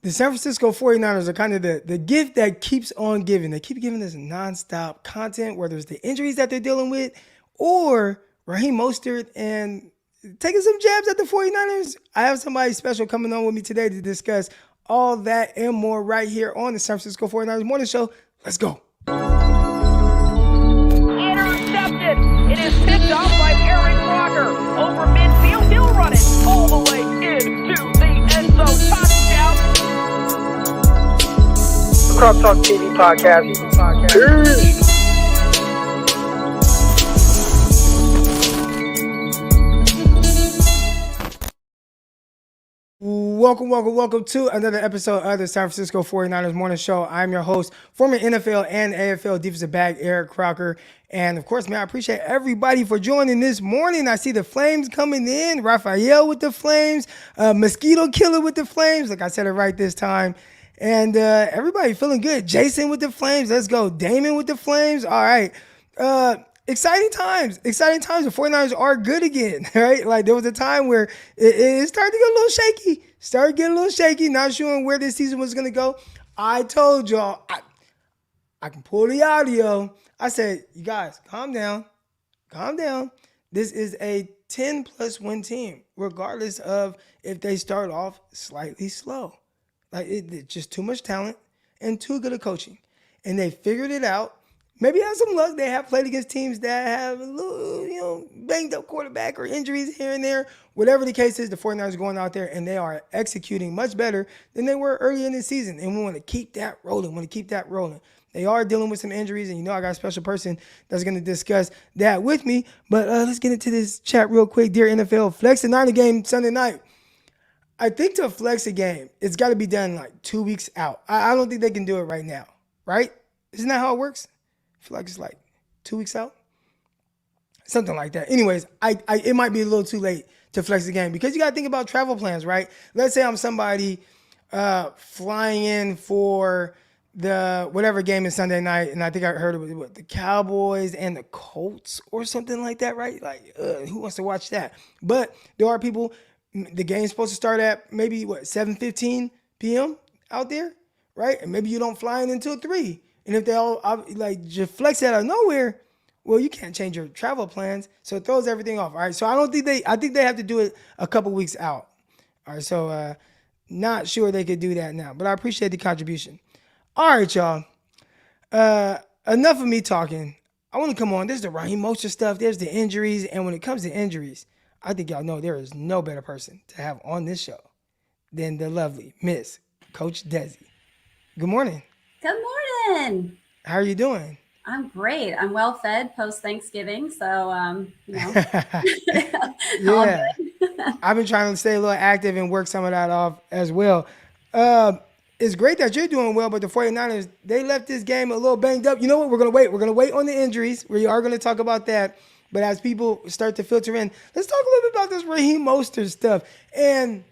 the San Francisco 49ers are kind of the gift that keeps on giving. They keep giving us nonstop content, whether it's the injuries that they're dealing with or Raheem Mostert and taking some jabs at the 49ers. I have somebody special coming on with me today to discuss all that and more right here on the San Francisco 49ers Morning Show. Let's go. Intercepted. It is picked off by Eric Crocker. Over midfield, he'll run it all the way into the end zone. Touchdown. Crop Talk TV podcast. Peace. Welcome to another episode of the San Francisco 49ers Morning Show. I'm your host, former NFL and AFL defensive back, Eric Crocker. And of course, man, I appreciate everybody for joining this morning. I see the Flames coming in, Raphael with the Flames, Mosquito Killer with the Flames. Like I said it right this time. And everybody feeling good. Jason with the Flames. Let's go. Damon with the Flames. All right. Exciting times. The 49ers are good again, right? Like there was a time where it started to get a little shaky. Not sure where this season was going to go. I told y'all, I can pull the audio. I said, you guys, calm down. This is a 10-plus win team, regardless of if they start off slightly slow. Like it's just too much talent and too good of coaching. And they figured it out. Maybe have some luck. They have played against teams that have a little, banged up quarterback or injuries here and there. Whatever the case is, the 49ers are going out there and they are executing much better than they were early in the season. And we want to keep that rolling. They are dealing with some injuries, and I got a special person that's going to discuss that with me. But let's get into this chat real quick. Dear NFL, flex the Niner game Sunday night. I think to flex a game, it's got to be done like 2 weeks out. I don't think they can do it right now, right? Isn't that how it works? I feel like it's like 2 weeks out, something like that. Anyways, it might be a little too late to flex the game because you got to think about travel plans, right? Let's say I'm somebody flying in for the whatever game is Sunday night, and I think I heard it was the Cowboys and the Colts or something like that, right? Like, who wants to watch that? But there are people. The game's supposed to start at maybe 7:15 p.m. out there, right? And maybe you don't fly in until 3. And if they all just flex out of nowhere, well, you can't change your travel plans. So it throws everything off. All right. So I think they have to do it a couple weeks out. All right. So not sure they could do that now, but I appreciate the contribution. All right, y'all. Enough of me talking. I want to come on. There's the Raheem Mostert stuff. There's the injuries. And when it comes to injuries, I think y'all know there is no better person to have on this show than the lovely Miss Coach Dezi. Good morning. Good morning. How are you doing? I'm great. I'm well fed post Thanksgiving, so Yeah. I've been trying to stay a little active and work some of that off as well. It's great that you're doing well, but the 49ers, they left this game a little banged up. You know what? We're gonna wait on the injuries. We are gonna talk about that. But as people start to filter in, let's talk a little bit about this Raheem Mostert stuff. And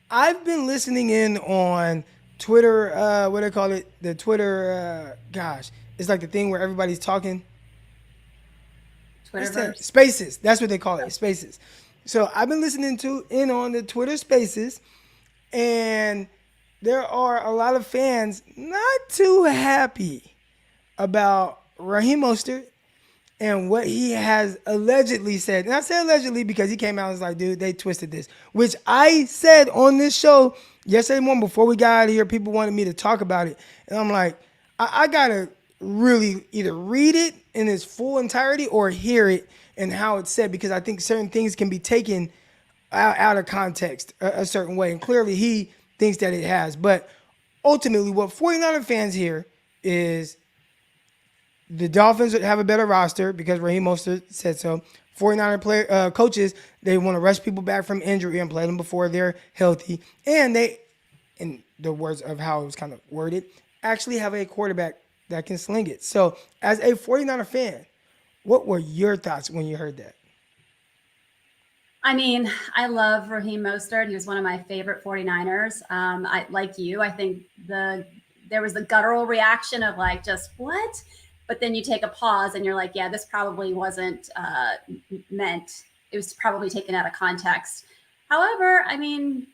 I've been listening in on Twitter, what do they call it? The Twitter, it's like the thing where everybody's talking. Twitterverse. Spaces. That's what they call it, Spaces. So I've been listening in on the Twitter Spaces, and there are a lot of fans not too happy about Raheem Mostert and what he has allegedly said. And I say allegedly because he came out and was like, dude, they twisted this. Which I said on this show yesterday morning before we got out of here, people wanted me to talk about it. And I'm like, I got to really either read it in its full entirety or hear it and how it's said, because I think certain things can be taken out of context a certain way. And clearly he thinks that it has. But ultimately what 49er fans hear is the Dolphins would have a better roster because Raheem Mostert said so. 49er coaches, they want to rush people back from injury and play them before they're healthy. And they, in the words of how it was kind of worded, actually have a quarterback that can sling it. So as a 49er fan, what were your thoughts when you heard that? I mean, I love Raheem Mostert. He was one of my favorite 49ers. Like you, I think there was the guttural reaction of like, just what? But then you take a pause and you're like, yeah, this probably wasn't meant. It was probably taken out of context. However, I mean,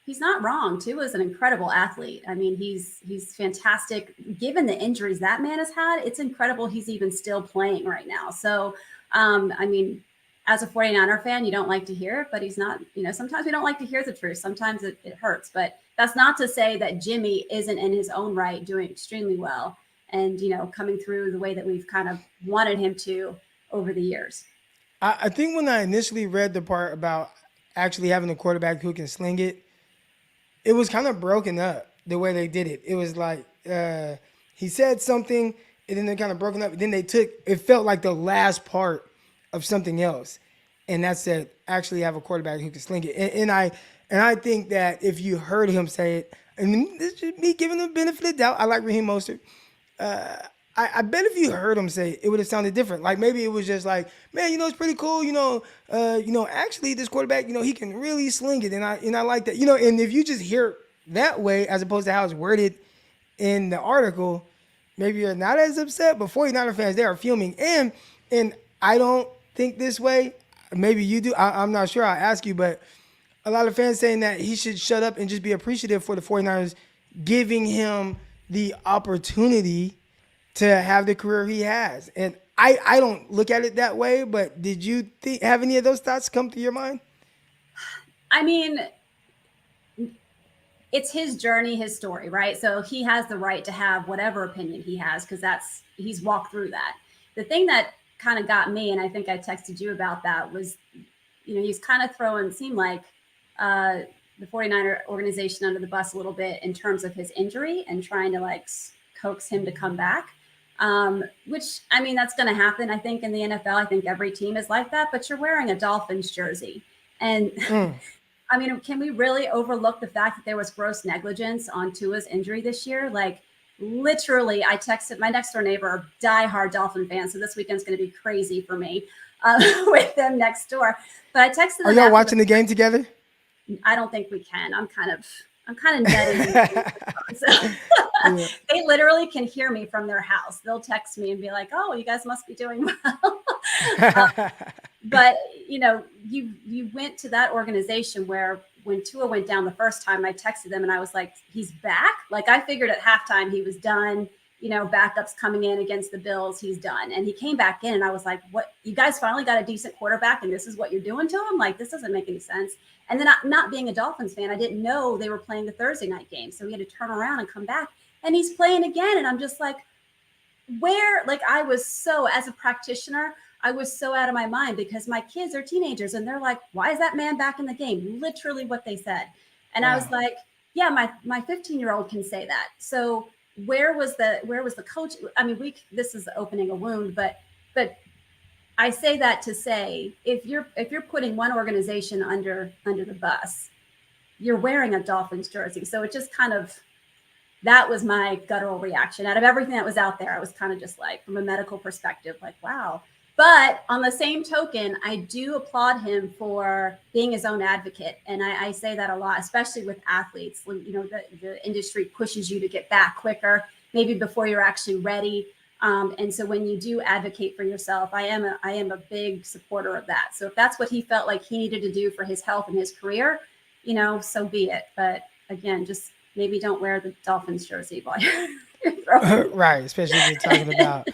he's not wrong. Tua's an incredible athlete. I mean, he's fantastic. Given the injuries that man has had, it's incredible he's even still playing right now. So, I mean, as a 49er fan, you don't like to hear it, but he's not, sometimes we don't like to hear the truth. Sometimes it hurts, but that's not to say that Jimmy isn't in his own right doing extremely well and, coming through the way that we've kind of wanted him to over the years. I think when I initially read the part about actually having a quarterback who can sling it, it was kind of broken up the way they did it. It was like he said something, and then they kind of broken up. And then it felt like the last part of something else, and that said, actually have a quarterback who can sling it. And I think that if you heard him say it, and this is just me giving him the benefit of the doubt, I like Raheem Mostert. I bet if you heard him say it would have sounded different. Like maybe it was just like, man, it's pretty cool. Actually this quarterback, he can really sling it, and I like that. And if you just hear it that way as opposed to how it's worded in the article, maybe you're not as upset. But 49er fans, they are fuming, and I don't think this way. Maybe you do. I'm not sure. I'll ask you, but a lot of fans saying that he should shut up and just be appreciative for the 49ers giving him the opportunity to have the career he has. And I don't look at it that way, but did you have any of those thoughts come to your mind? I mean, it's his journey, his story, right? So he has the right to have whatever opinion he has because he's walked through that. The thing that kind of got me, and I think I texted you about that, was, he's kind of seemed like the 49er organization under the bus a little bit in terms of his injury and trying to coax him to come back. Which, I mean, that's going to happen, I think, in the NFL. I think every team is like that, but you're wearing a Dolphins jersey. And I mean, can we really overlook the fact that there was gross negligence on Tua's injury this year? Literally, I texted my next door neighbor, diehard Dolphin fan. So this weekend's going to be crazy for me with them next door. But I texted them. Are y'all watching the game together? I don't think we can. I'm kind of nutty. So, they literally can hear me from their house. They'll text me and be like, "Oh, you guys must be doing well." But you went to that organization where when Tua went down the first time, I texted them and I was like, "He's back." I figured at halftime he was done. Backups coming in against the Bills, he's done. And he came back in and I was like, "What? You guys finally got a decent quarterback and this is what you're doing to him? This doesn't make any sense." And then not being a Dolphins fan, I didn't know they were playing the Thursday night game. So he had to turn around and come back and he's playing again. And I'm just like, I was so, as a practitioner, I was so out of my mind because my kids are teenagers and they're like, "Why is that man back in the game?" Literally what they said. And wow. I was like, yeah, my 15-year-old can say that. So where was the coach? I mean, this is opening a wound, but I say that to say, if you're putting one organization under the bus, you're wearing a Dolphins jersey. So it just that was my guttural reaction. Out of everything that was out there, I was kind of just from a medical perspective, wow. But on the same token, I do applaud him for being his own advocate. And I say that a lot, especially with athletes. The industry pushes you to get back quicker, maybe before you're actually ready. And so when you do advocate for yourself, I am a big supporter of that. So if that's what he felt like he needed to do for his health and his career, so be it. But again, just maybe don't wear the Dolphins jersey while you're throwing. Right, especially if you're talking about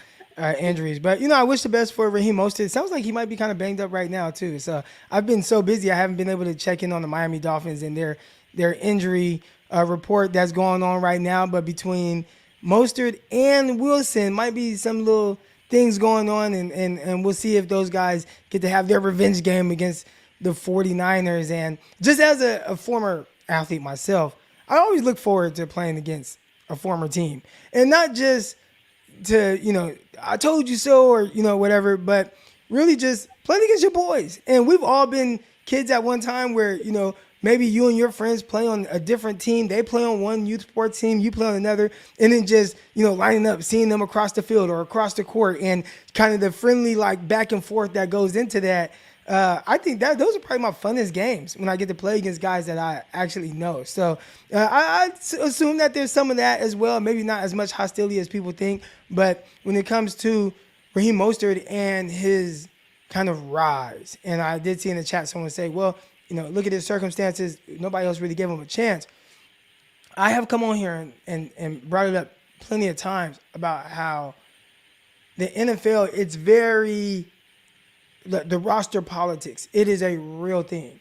injuries. But, I wish the best for Raheem Mostert. It sounds like he might be kind of banged up right now, too. So I've been so busy, I haven't been able to check in on the Miami Dolphins and their injury report that's going on right now. But between Mostert and Wilson might be some little things going on, and we'll see if those guys get to have their revenge game against the 49ers. And just as a former athlete myself, I always look forward to playing against a former team. And not just to, I told you so or, whatever, but really just playing against your boys. And we've all been kids at one time where, maybe you and your friends play on a different team. They play on one youth sports team, you play on another, and then just, lining up, seeing them across the field or across the court and kind of the friendly, back and forth that goes into that. I think that those are probably my funnest games when I get to play against guys that I actually know. So I assume that there's some of that as well. Maybe not as much hostility as people think, but when it comes to Raheem Mostert and his kind of rise, and I did see in the chat someone say, well, look at his circumstances. Nobody else really gave him a chance. I have come on here and brought it up plenty of times about how the NFL, it's very, the roster politics, it is a real thing.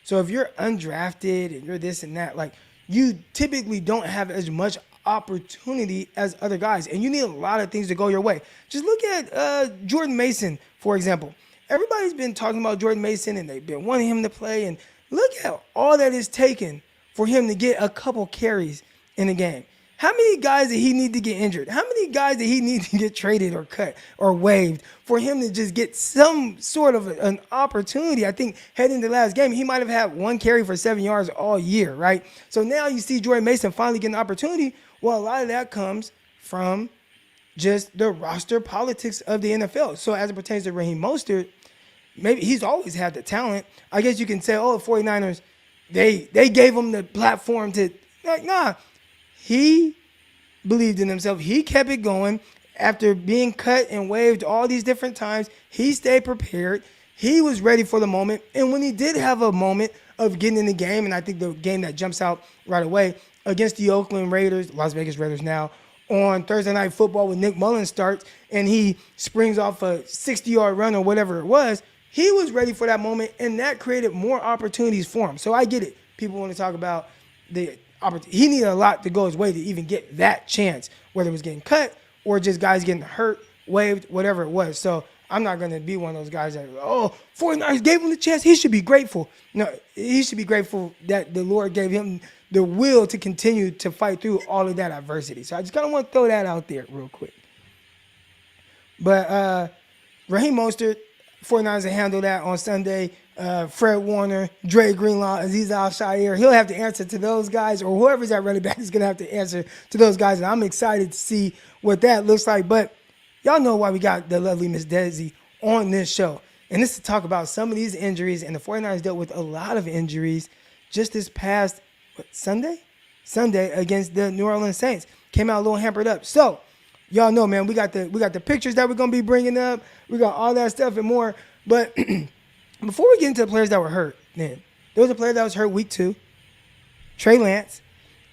So if you're undrafted and you're this and that, like, you typically don't have as much opportunity as other guys, and you need a lot of things to go your way. Just look at Jordan Mason, for example. Everybody's been talking about Jordan Mason, and they've been wanting him to play, and look at all that is taken for him to get a couple carries in a game. How many guys did he need to get injured? How many guys did he need to get traded or cut or waived for him to just get some sort of an opportunity? I think heading into the last game, he might have had 1 carry for 7 yards all year, right? So now you see Jordan Mason finally getting an opportunity. Well, a lot of that comes from just the roster politics of the NFL. So as it pertains to Raheem Mostert, maybe he's always had the talent. I guess you can say, oh, the 49ers, they gave him the platform to, like, nah. He believed in himself. He kept it going. After being cut and waived all these different times, he stayed prepared. He was ready for the moment. And when he did have a moment of getting in the game, and I think the game that jumps out right away against the Oakland Raiders, Las Vegas Raiders now, on Thursday Night Football when Nick Mullins starts and he springs off a 60-yard run or whatever it was, he was ready for that moment, and that created more opportunities for him. So I get it. People want to talk about the opportunity. He needed a lot to go his way to even get that chance, whether it was getting cut or just guys getting hurt, waived, whatever it was. So I'm not going to be one of those guys that, 49ers gave him the chance. He should be grateful. No, he should be grateful that the Lord gave him the will to continue to fight through all of that adversity. So I just kind of want to throw that out there real quick. But Raheem Mostert, 49ers will handle that on Sunday. Fred Warner, Dre Greenlaw, Aziz Al-Shaair, he'll have to answer to those guys, or whoever's at running back is going to have to answer to those guys. And I'm excited to see what that looks like. But y'all know why we got the lovely Miss Dezi on this show. And this is to talk about some of these injuries. And the 49ers dealt with a lot of injuries just this past Sunday against the New Orleans Saints. Came out a little hampered up. So y'all know, man, we got the pictures that we're going to be bringing up. We got all that stuff and more. But before we get into the players that were hurt, then there was a player that was hurt week 2, Trey Lance,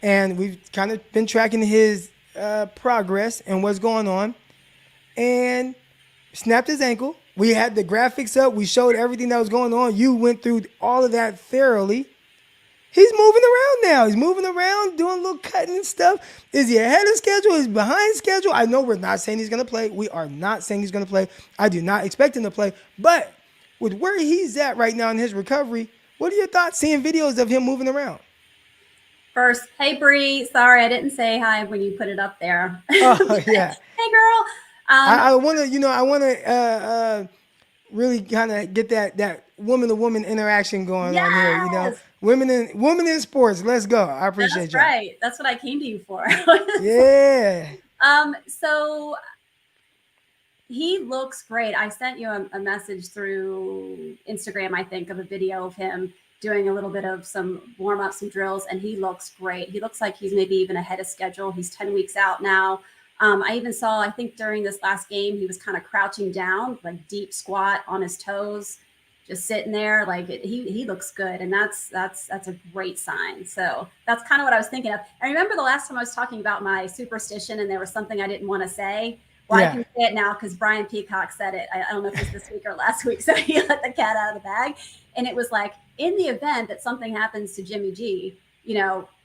and we've kind of been tracking his progress and what's going on. And snapped his ankle. We had the graphics up. We showed everything that was going on. You went through all of that thoroughly. He's moving around now. He's moving around, doing a little cutting and stuff. Is he ahead of schedule? Is he behind schedule? I know we're not saying he's going to play. We are not saying he's going to play. I do not expect him to play. But with where he's at right now in his recovery, what are your thoughts seeing videos of him moving around? First, hey, Bree. Sorry, I didn't say hi when you put it up there. Oh, yeah. Hey, girl. I want to, really kind of get that woman-to-woman interaction going on here, Women in sports. Let's go. I appreciate you. That's right. That's what I came to you for. Yeah. So he looks great. I sent you a message through Instagram, I think, of a video of him doing a little bit of some warm-ups, some drills, and he looks great. He looks like he's maybe even ahead of schedule. He's 10 weeks out now. I even saw, I think during this last game, he was kind of crouching down, like deep squat on his toes, just sitting there. Like he looks good, and that's a great sign. So that's kind of what I was thinking of. I remember the last time I was talking about my superstition, and there was something I didn't want to say. Well, yeah. I can say it now because Brian Peacock said it. I don't know if it was this week or last week, so he let the cat out of the bag. And it was like, in the event that something happens to Jimmy G,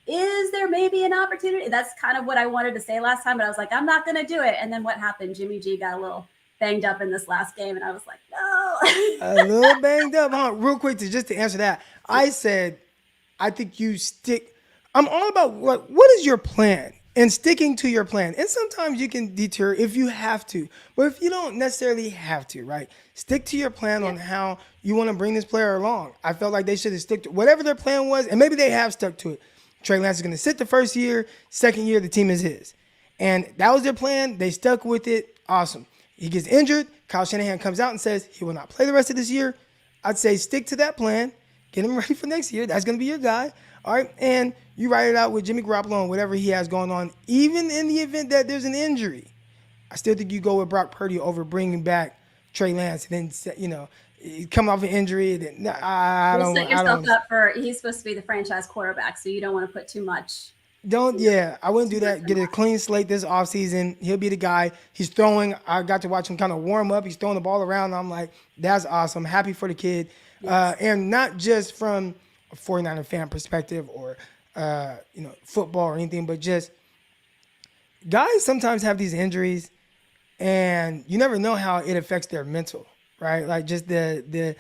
is there maybe an opportunity? That's kind of what I wanted to say last time, but I was like, I'm not going to do it. And then what happened? Jimmy G got a little banged up in this last game, and I was like, no. A little banged up, huh? Real quick, just to answer that, I said, I think you stick. I'm all about what is your plan? And sticking to your plan. And sometimes you can deter if you have to. But if you don't necessarily have to, right? Stick to your plan on how you want to bring this player along. I felt like they should have stuck to whatever their plan was, and maybe they have stuck to it. Trey Lance is going to sit the first year. Second year, the team is his. And that was their plan. They stuck with it. Awesome. He gets injured. Kyle Shanahan comes out and says he will not play the rest of this year. I'd say stick to that plan. Get him ready for next year. That's going to be your guy. All right, and you write it out with Jimmy Garoppolo and whatever he has going on, even in the event that there's an injury. I still think you go with Brock Purdy over bringing back Trey Lance. And then, He's coming off an injury. I You'll don't. set I yourself don't. up for. He's supposed to be the franchise quarterback, so you don't want to put too much. Yeah, I wouldn't do Too much that. in Get a clean slate this offseason. He'll be the guy. He's throwing. I got to watch him kind of warm up. He's throwing the ball around. I'm like, that's awesome. Happy for the kid. Yes. And not just from a 49er fan perspective or, football or anything, but just guys sometimes have these injuries and you never know how it affects their mental, right? Like just the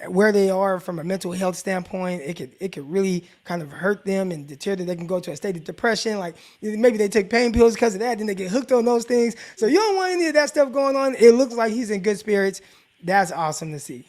where they are from a mental health standpoint, it could really kind of hurt them and deter them. They can go to a state of depression. Like maybe they take pain pills because of that, then they get hooked on those things. So you don't want any of that stuff going on. It looks like he's in good spirits. That's awesome to see.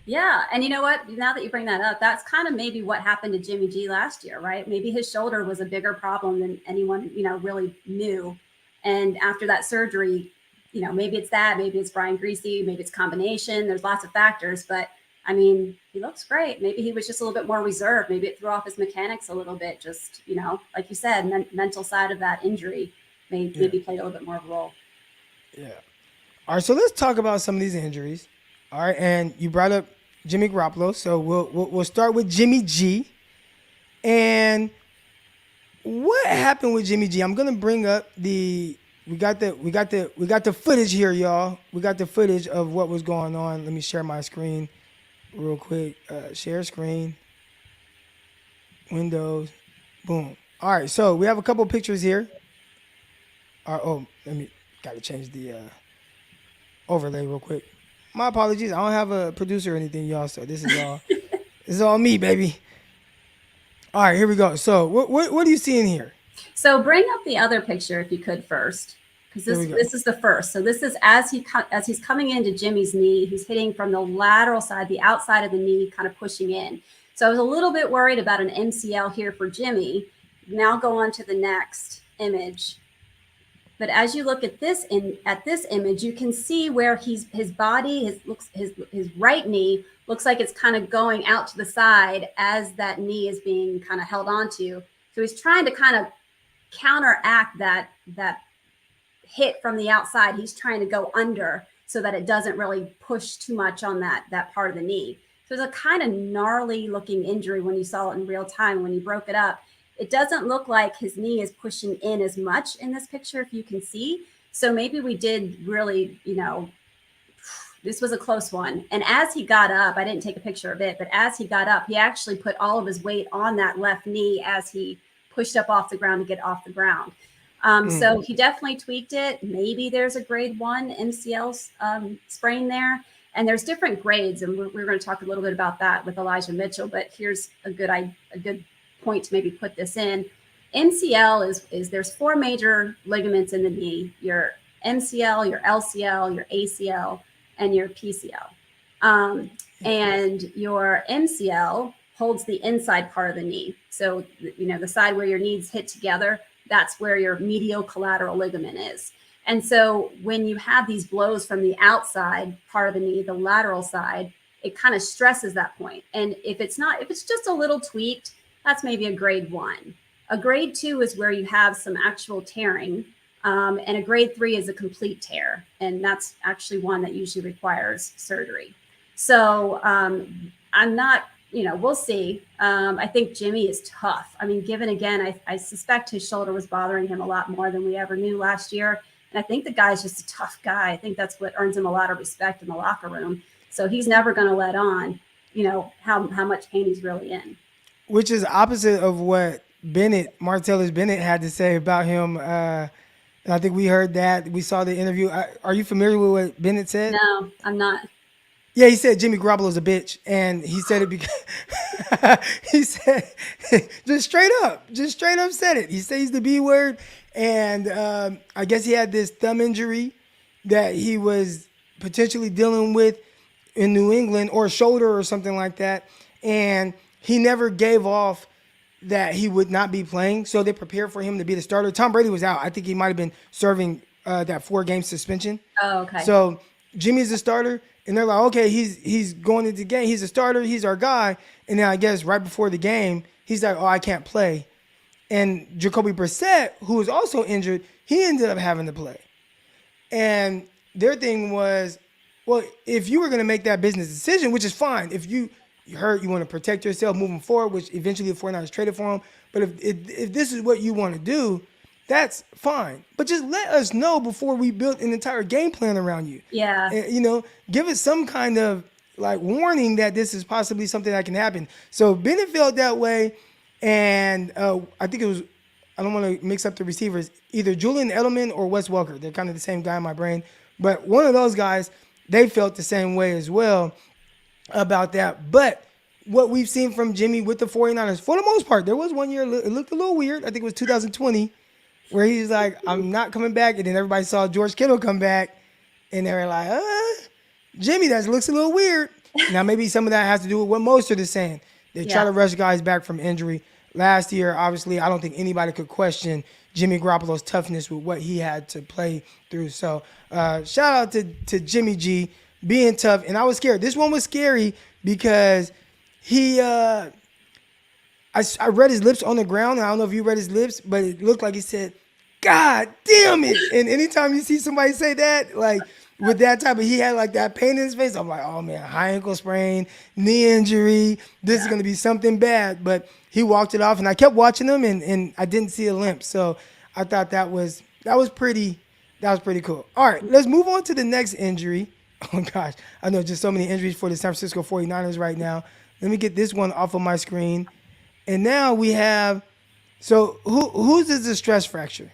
Yeah, and you know what? Now that you bring that up, that's kind of maybe what happened to Jimmy G last year, right? Maybe his shoulder was a bigger problem than anyone, really knew. And after that surgery, maybe it's that, maybe it's Brian Greasy, maybe it's combination. There's lots of factors, but I mean, he looks great. Maybe he was just a little bit more reserved. Maybe it threw off his mechanics a little bit. Just, like you said, mental side of that injury maybe played a little bit more of a role. Yeah. All right, so let's talk about some of these injuries. All right, and you brought up Jimmy Garoppolo, so we'll start with Jimmy G. And what happened with Jimmy G? I'm gonna bring up we got the footage here, y'all. We got the footage of what was going on. Let me share my screen real quick. Share screen. Windows. Boom. All right, so we have a couple pictures here. Gotta change the overlay real quick. My apologies. I don't have a producer or anything, y'all. So this is all me, baby. All right, here we go. So what are you seeing here? So bring up the other picture if you could first, because this is the first. So this is as he's coming into Jimmy's knee. He's hitting from the lateral side, the outside of the knee, kind of pushing in. So I was a little bit worried about an MCL here for Jimmy. Now go on to the next image. But as you look at this image, you can see where his right knee looks like it's kind of going out to the side as that knee is being kind of held onto. So he's trying to kind of counteract that hit from the outside. He's trying to go under so that it doesn't really push too much on that part of the knee. So it's a kind of gnarly looking injury when you saw it in real time. When you broke it up, it doesn't look like his knee is pushing in as much in this picture, if you can see. So maybe we did really, this was a close one. And as he got up, I didn't take a picture of it, but as he got up, he actually put all of his weight on that left knee as he pushed up off the ground to get off the ground. So he definitely tweaked it. Maybe there's a grade 1 MCL sprain there. And there's different grades, and we're going to talk a little bit about that with Elijah Mitchell. But here's a good point to maybe put this in. MCL is there's 4 major ligaments in the knee: your MCL, your LCL, your ACL, and your PCL. And your MCL holds the inside part of the knee. So the side where your knees hit together, that's where your medial collateral ligament is. And so when you have these blows from the outside part of the knee, the lateral side, it kind of stresses that point. And if it's just a little tweaked, that's maybe a grade 1. A grade 2 is where you have some actual tearing. And a grade 3 is a complete tear. And that's actually one that usually requires surgery. So I'm not, we'll see. I think Jimmy is tough. I mean, given again, I suspect his shoulder was bothering him a lot more than we ever knew last year. And I think the guy's just a tough guy. I think that's what earns him a lot of respect in the locker room. So he's never going to let on, how much pain he's really in. Which is opposite of what Martellus Bennett had to say about him. And I think we heard that. We saw the interview. Are you familiar with what Bennett said? No, I'm not. Yeah, he said Jimmy Garoppolo's a bitch. And he said it because he said just straight up said it. He says the B word. And I guess he had this thumb injury that he was potentially dealing with in New England, or shoulder or something like that. And he never gave off that he would not be playing. So they prepared for him to be the starter. Tom Brady was out. I think he might have been serving that 4-game suspension. Oh, okay. So Jimmy's the starter. And they're like, okay, he's going into the game. He's a starter. He's our guy. And then I guess right before the game, he's like, oh, I can't play. And Jacoby Brissett, who was also injured, he ended up having to play. And their thing was, Well, if you were going to make that business decision, which is fine, if you hurt, you want to protect yourself moving forward, which eventually the 49ers traded for him. But if this is what you want to do, that's fine. But just let us know before we build an entire game plan around you. Yeah. And, give us some kind of like warning that this is possibly something that can happen. So Bennett felt that way. And I think it was, I don't want to mix up the receivers, either Julian Edelman or Wes Welker. They're kind of the same guy in my brain. But one of those guys, they felt the same way as well about that. But what we've seen from Jimmy with the 49ers, for the most part, there was one year it looked a little weird. I think it was 2020, where he's like, I'm not coming back. And then everybody saw George Kittle come back, and they were like, Jimmy, that looks a little weird. Now, maybe some of that has to do with what Mostert is saying. They try to rush guys back from injury. Last year, obviously, I don't think anybody could question Jimmy Garoppolo's toughness with what he had to play through. So shout out to Jimmy G being tough. And I was scared. This one was scary because he I read his lips on the ground. I don't know if you read his lips, but it looked like he said, God damn it. And anytime you see somebody say that, like with that type of, he had like that pain in his face. I'm like, oh man, high ankle sprain, knee injury. This is going to be something bad. But he walked it off, and I kept watching him, and I didn't see a limp. So I thought that was pretty cool. All right, let's move on to the next injury. Oh gosh, I know just so many injuries for the San Francisco 49ers right now. Let me get this one off of my screen. And now we have, so whose is the stress fracture?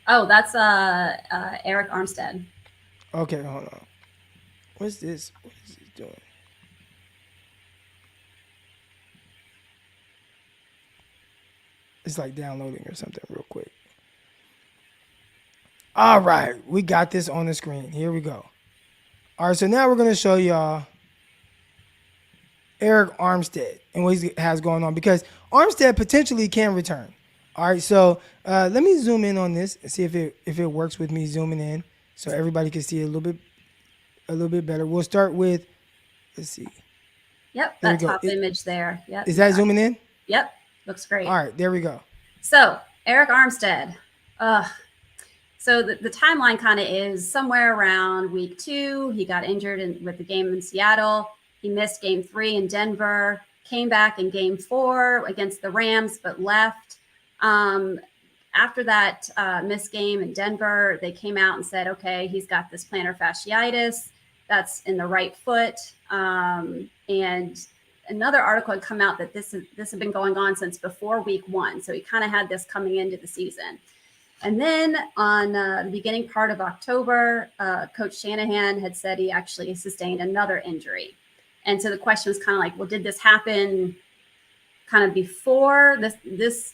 Oh, that's Eric Armstead. Okay, hold on. What's this? What is it doing? It's like downloading or something real quick. All right, we got this on the screen. Here we go. All right, so now we're going to show y'all Eric Armstead and what he has going on, because Armstead potentially can return. All right, so let me zoom in on this and see if it works with me zooming in, so everybody can see it a little bit better. We'll start with, let's see. Yep, that top image there. Yep. Is that zooming in? Yep, looks great. All right, there we go. So Eric Armstead. So the timeline kind of is somewhere around week 2. He got injured with the game in Seattle. He missed game 3 in Denver, came back in game 4 against the Rams, but left. After that missed game in Denver, they came out and said, okay, he's got this plantar fasciitis. That's in the right foot. And another article had come out that this had been going on since before week 1. So he kind of had this coming into the season. And then on the beginning part of October, Coach Shanahan had said he actually sustained another injury. And so the question was kind of like, well, did this happen kind of before this?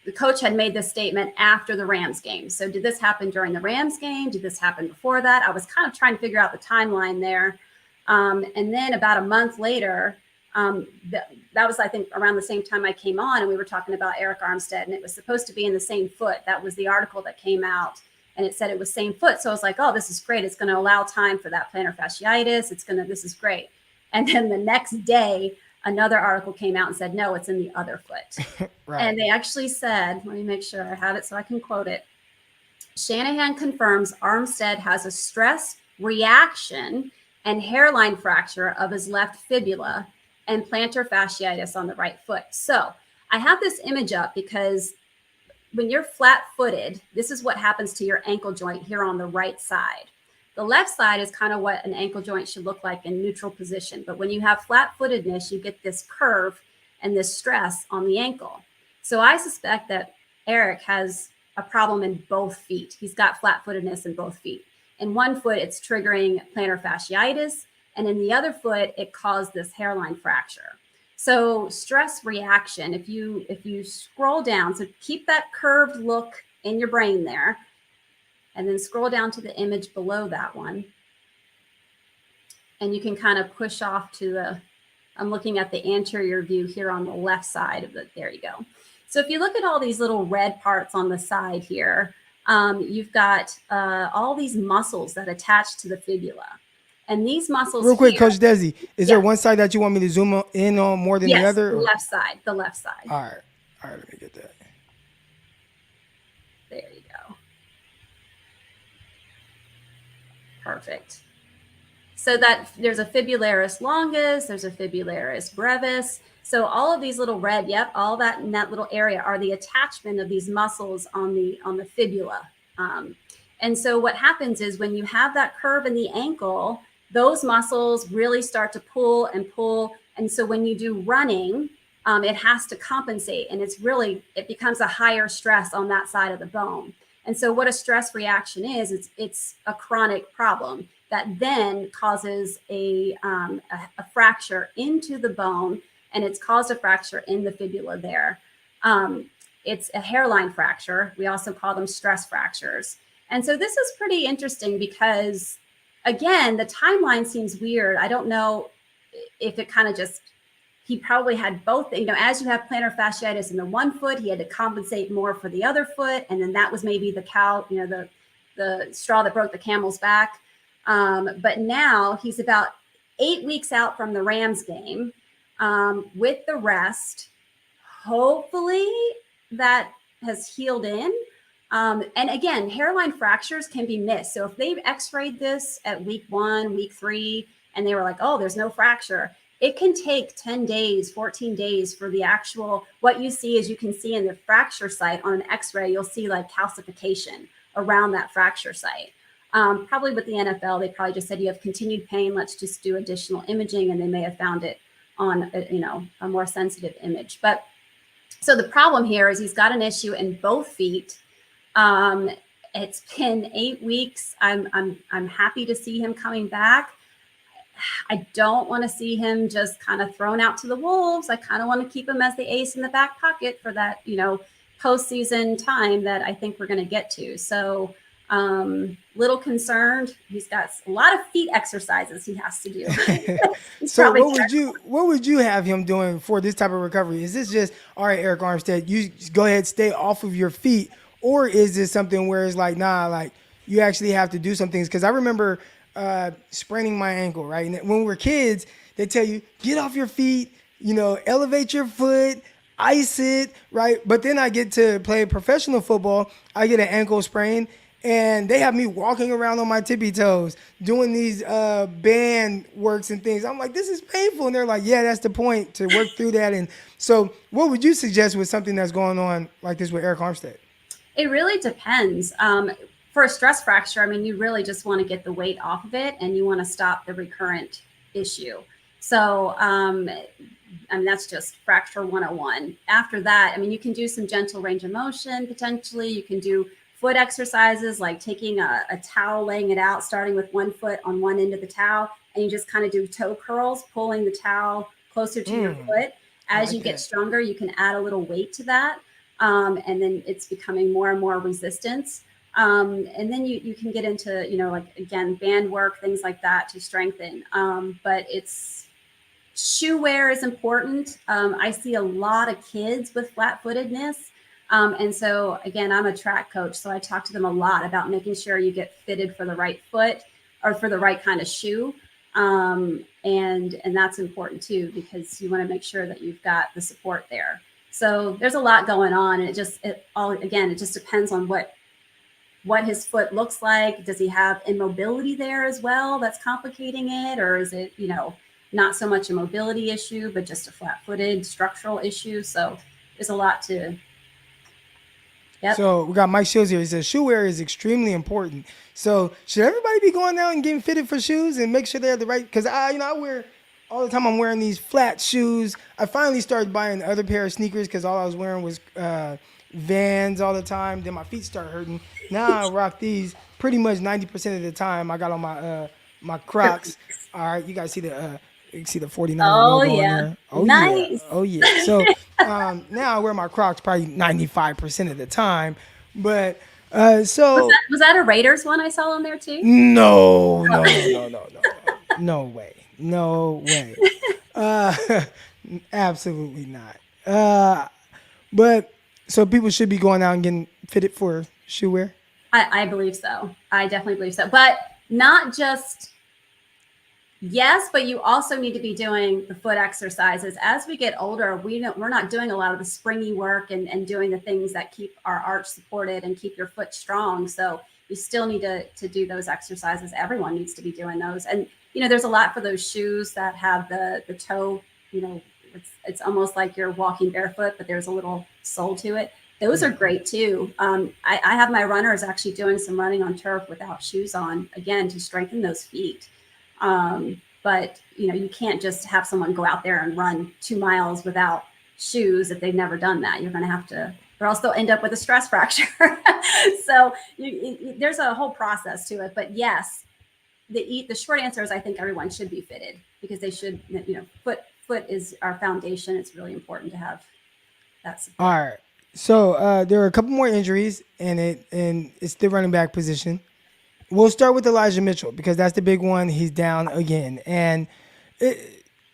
The coach had made this statement after the Rams game. So did this happen during the Rams game? Did this happen before that? I was kind of trying to figure out the timeline there. And then about a month later, that was, I think, around the same time I came on, and we were talking about Eric Armstead, and it was supposed to be in the same foot. That was the article that came out, and it said it was same foot. So I was like, oh, this is great. It's going to allow time for that plantar fasciitis. This is great. And then the next day, another article came out and said, no, it's in the other foot. Right. And they actually said, let me make sure I have it so I can quote it. Shanahan confirms Armstead has a stress reaction and hairline fracture of his left fibula and plantar fasciitis on the right foot. So I have this image up because when you're flat-footed, this is what happens to your ankle joint here on the right side. The left side is kind of what an ankle joint should look like in neutral position. But when you have flat-footedness, you get this curve and this stress on the ankle. So I suspect that Eric has a problem in both feet. He's got flat-footedness in both feet. In one foot, it's triggering plantar fasciitis. And in the other foot, it caused this hairline fracture. So stress reaction, if you scroll down, so keep that curved look in your brain there, and then scroll down to the image below that one. And you can kind of push off to I'm looking at the anterior view here on the left side of there you go. So if you look at all these little red parts on the side here, you've got all these muscles that attach to the fibula. And these muscles real quick, Coach Dezi, is there one side that you want me to zoom in on more than the other? The left side, the left side. All right, let me get that. There you go. Perfect. So that there's a fibularis longus, there's a fibularis brevis. So all of these little red, all that in that little area are the attachment of these muscles on the fibula. And so what happens is when you have that curve in the ankle, those muscles really start to pull and pull. And so when you do running, it has to compensate, and it becomes a higher stress on that side of the bone. And so what a stress reaction is, it's a chronic problem that then causes a fracture into the bone, and it's caused a fracture in the fibula there. It's a hairline fracture. We also call them stress fractures. And so this is pretty interesting because, again, the timeline seems weird. I don't know if it kind of just, he probably had both, as you have plantar fasciitis in the one foot, he had to compensate more for the other foot. And then that was maybe the straw that broke the camel's back. But now he's about 8 weeks out from the Rams game with the rest. Hopefully that has healed in. And again, hairline fractures can be missed. So if they've x-rayed this at week 1, week 3, and they were like, oh, there's no fracture, it can take 10 days, 14 days for the actual, what you see is you can see in the fracture site on an x-ray, you'll see like calcification around that fracture site. Probably with the NFL, they probably just said you have continued pain, let's just do additional imaging, and they may have found it on a more sensitive image. But so the problem here is he's got an issue in both feet. It's been 8 weeks. I'm happy to see him coming back. I don't want to see him just kind of thrown out to the wolves. I kind of want to keep him as the ace in the back pocket for that, postseason time that I think we're going to get to. So little concerned. He's got a lot of feet exercises he has to do. So what would you have him doing for this type of recovery? Is this just, all right, Eric Armstead, you just go ahead, stay off of your feet? Or is this something where it's like, nah, like you actually have to do some things? Because I remember spraining my ankle, right? And when we were kids, they tell you, get off your feet, elevate your foot, ice it, right? But then I get to play professional football, I get an ankle sprain, and they have me walking around on my tippy toes, doing these band works and things. I'm like, this is painful. And they're like, yeah, that's the point, to work through that. And so what would you suggest with something that's going on like this with Eric Armstead? It really depends. For a stress fracture, you really just want to get the weight off of it, and you want to stop the recurrent issue. So, that's just fracture 101. After that, you can do some gentle range of motion, potentially. You can do foot exercises, like taking a towel, laying it out, starting with one foot on one end of the towel, and you just kind of do toe curls, pulling the towel closer to your foot. As you get stronger, you can add a little weight to that. And then it's becoming more and more resistance. And then you can get into, again, band work, things like that to strengthen. But shoe wear is important. I see a lot of kids with flat-footedness. And so, again, I'm a track coach, so I talk to them a lot about making sure you get fitted for the right foot or for the right kind of shoe. And that's important too, because you want to make sure that you've got the support there. So there's a lot going on, and it just depends on what his foot looks like. Does he have immobility there as well that's complicating it, or is it, not so much a mobility issue, but just a flat-footed structural issue? So there's a lot to. Yep. So we got Mike Shields here. He says shoe wear is extremely important. So should everybody be going out and getting fitted for shoes and make sure they're the right? Because I wear. All the time I'm wearing these flat shoes. I finally started buying the other pair of sneakers because all I was wearing was Vans all the time. Then my feet started hurting. Now I rock these pretty much 90% of the time. I got on my Crocs. All right, you guys see the 49 logo on there. Oh, nice. Yeah. Oh, yeah. So now I wear my Crocs probably 95% of the time. But so. Was that a Raiders one I saw on there too? No. No way. No way. Absolutely not. But so people should be going out and getting fitted for shoe wear? I believe so. I definitely believe so. But not just, yes, but you also need to be doing the foot exercises. As we get older, we're not doing a lot of the springy work and doing the things that keep our arch supported and keep your foot strong. So, you still need to do those exercises. Everyone needs to be doing those. And, there's a lot for those shoes that have the toe, it's almost like you're walking barefoot, but there's a little sole to it. Those are great too. I have my runners actually doing some running on turf without shoes on, again, to strengthen those feet. But you can't just have someone go out there and run 2 miles without shoes if they've never done that. You're going to have to, or else they'll end up with a stress fracture. So there's a whole process to it. But yes, the short answer is I think everyone should be fitted, because they should, foot is our foundation. It's really important to have that support. All right. So there are a couple more injuries and it's the running back position. We'll start with Elijah Mitchell because that's the big one. He's down again. And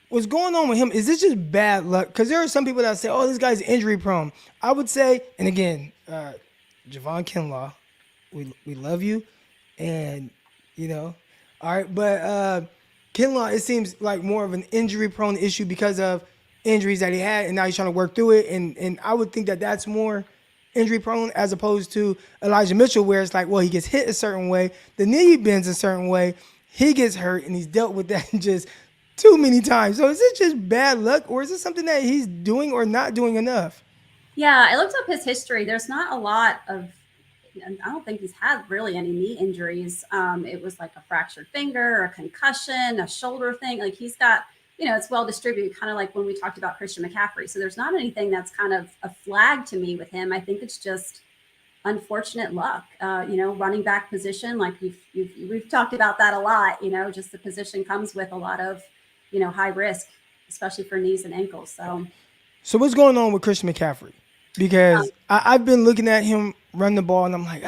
what's going on with him? Is this just bad luck? Because there are some people that say, oh, this guy's injury prone. I would say, and again, Javon Kinlaw, we love you. And, all right. But Kinlaw, it seems like more of an injury prone issue because of injuries that he had, and now he's trying to work through it. And I would think that that's more injury prone as opposed to Elijah Mitchell, where it's like, well, he gets hit a certain way, the knee bends a certain way, he gets hurt, and he's dealt with that just too many times. So is it just bad luck, or is it something that he's doing or not doing enough? Yeah, I looked up his history. There's not a lot of, I don't think he's had really any knee injuries. It was like a fractured finger, a concussion, a shoulder thing. Like he's got, it's well distributed, kind of like when we talked about Christian McCaffrey. So there's not anything that's kind of a flag to me with him. I think it's just unfortunate luck. Running back position, like we've talked about that a lot. Just the position comes with a lot of, high risk, especially for knees and ankles. So what's going on with Christian McCaffrey? Because I've been looking at him run the ball, and I'm like,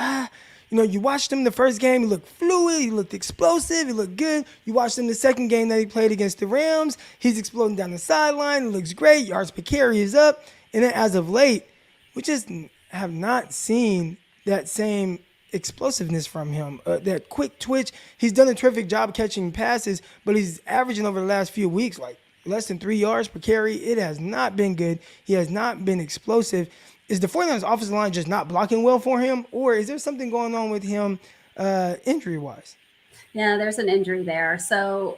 you watched him the first game, he looked fluid, he looked explosive, he looked good. You watched him the second game that he played against the Rams, he's exploding down the sideline, it looks great, yards per carry is up. And then as of late, we just have not seen that same explosiveness from him, that quick twitch. He's done a terrific job catching passes, but he's averaging over the last few weeks like less than 3 yards per carry. It has not been good. He has not been explosive. Is the 49ers offensive line just not blocking well for him, or is there something going on with him injury-wise? Yeah, there's an injury there. So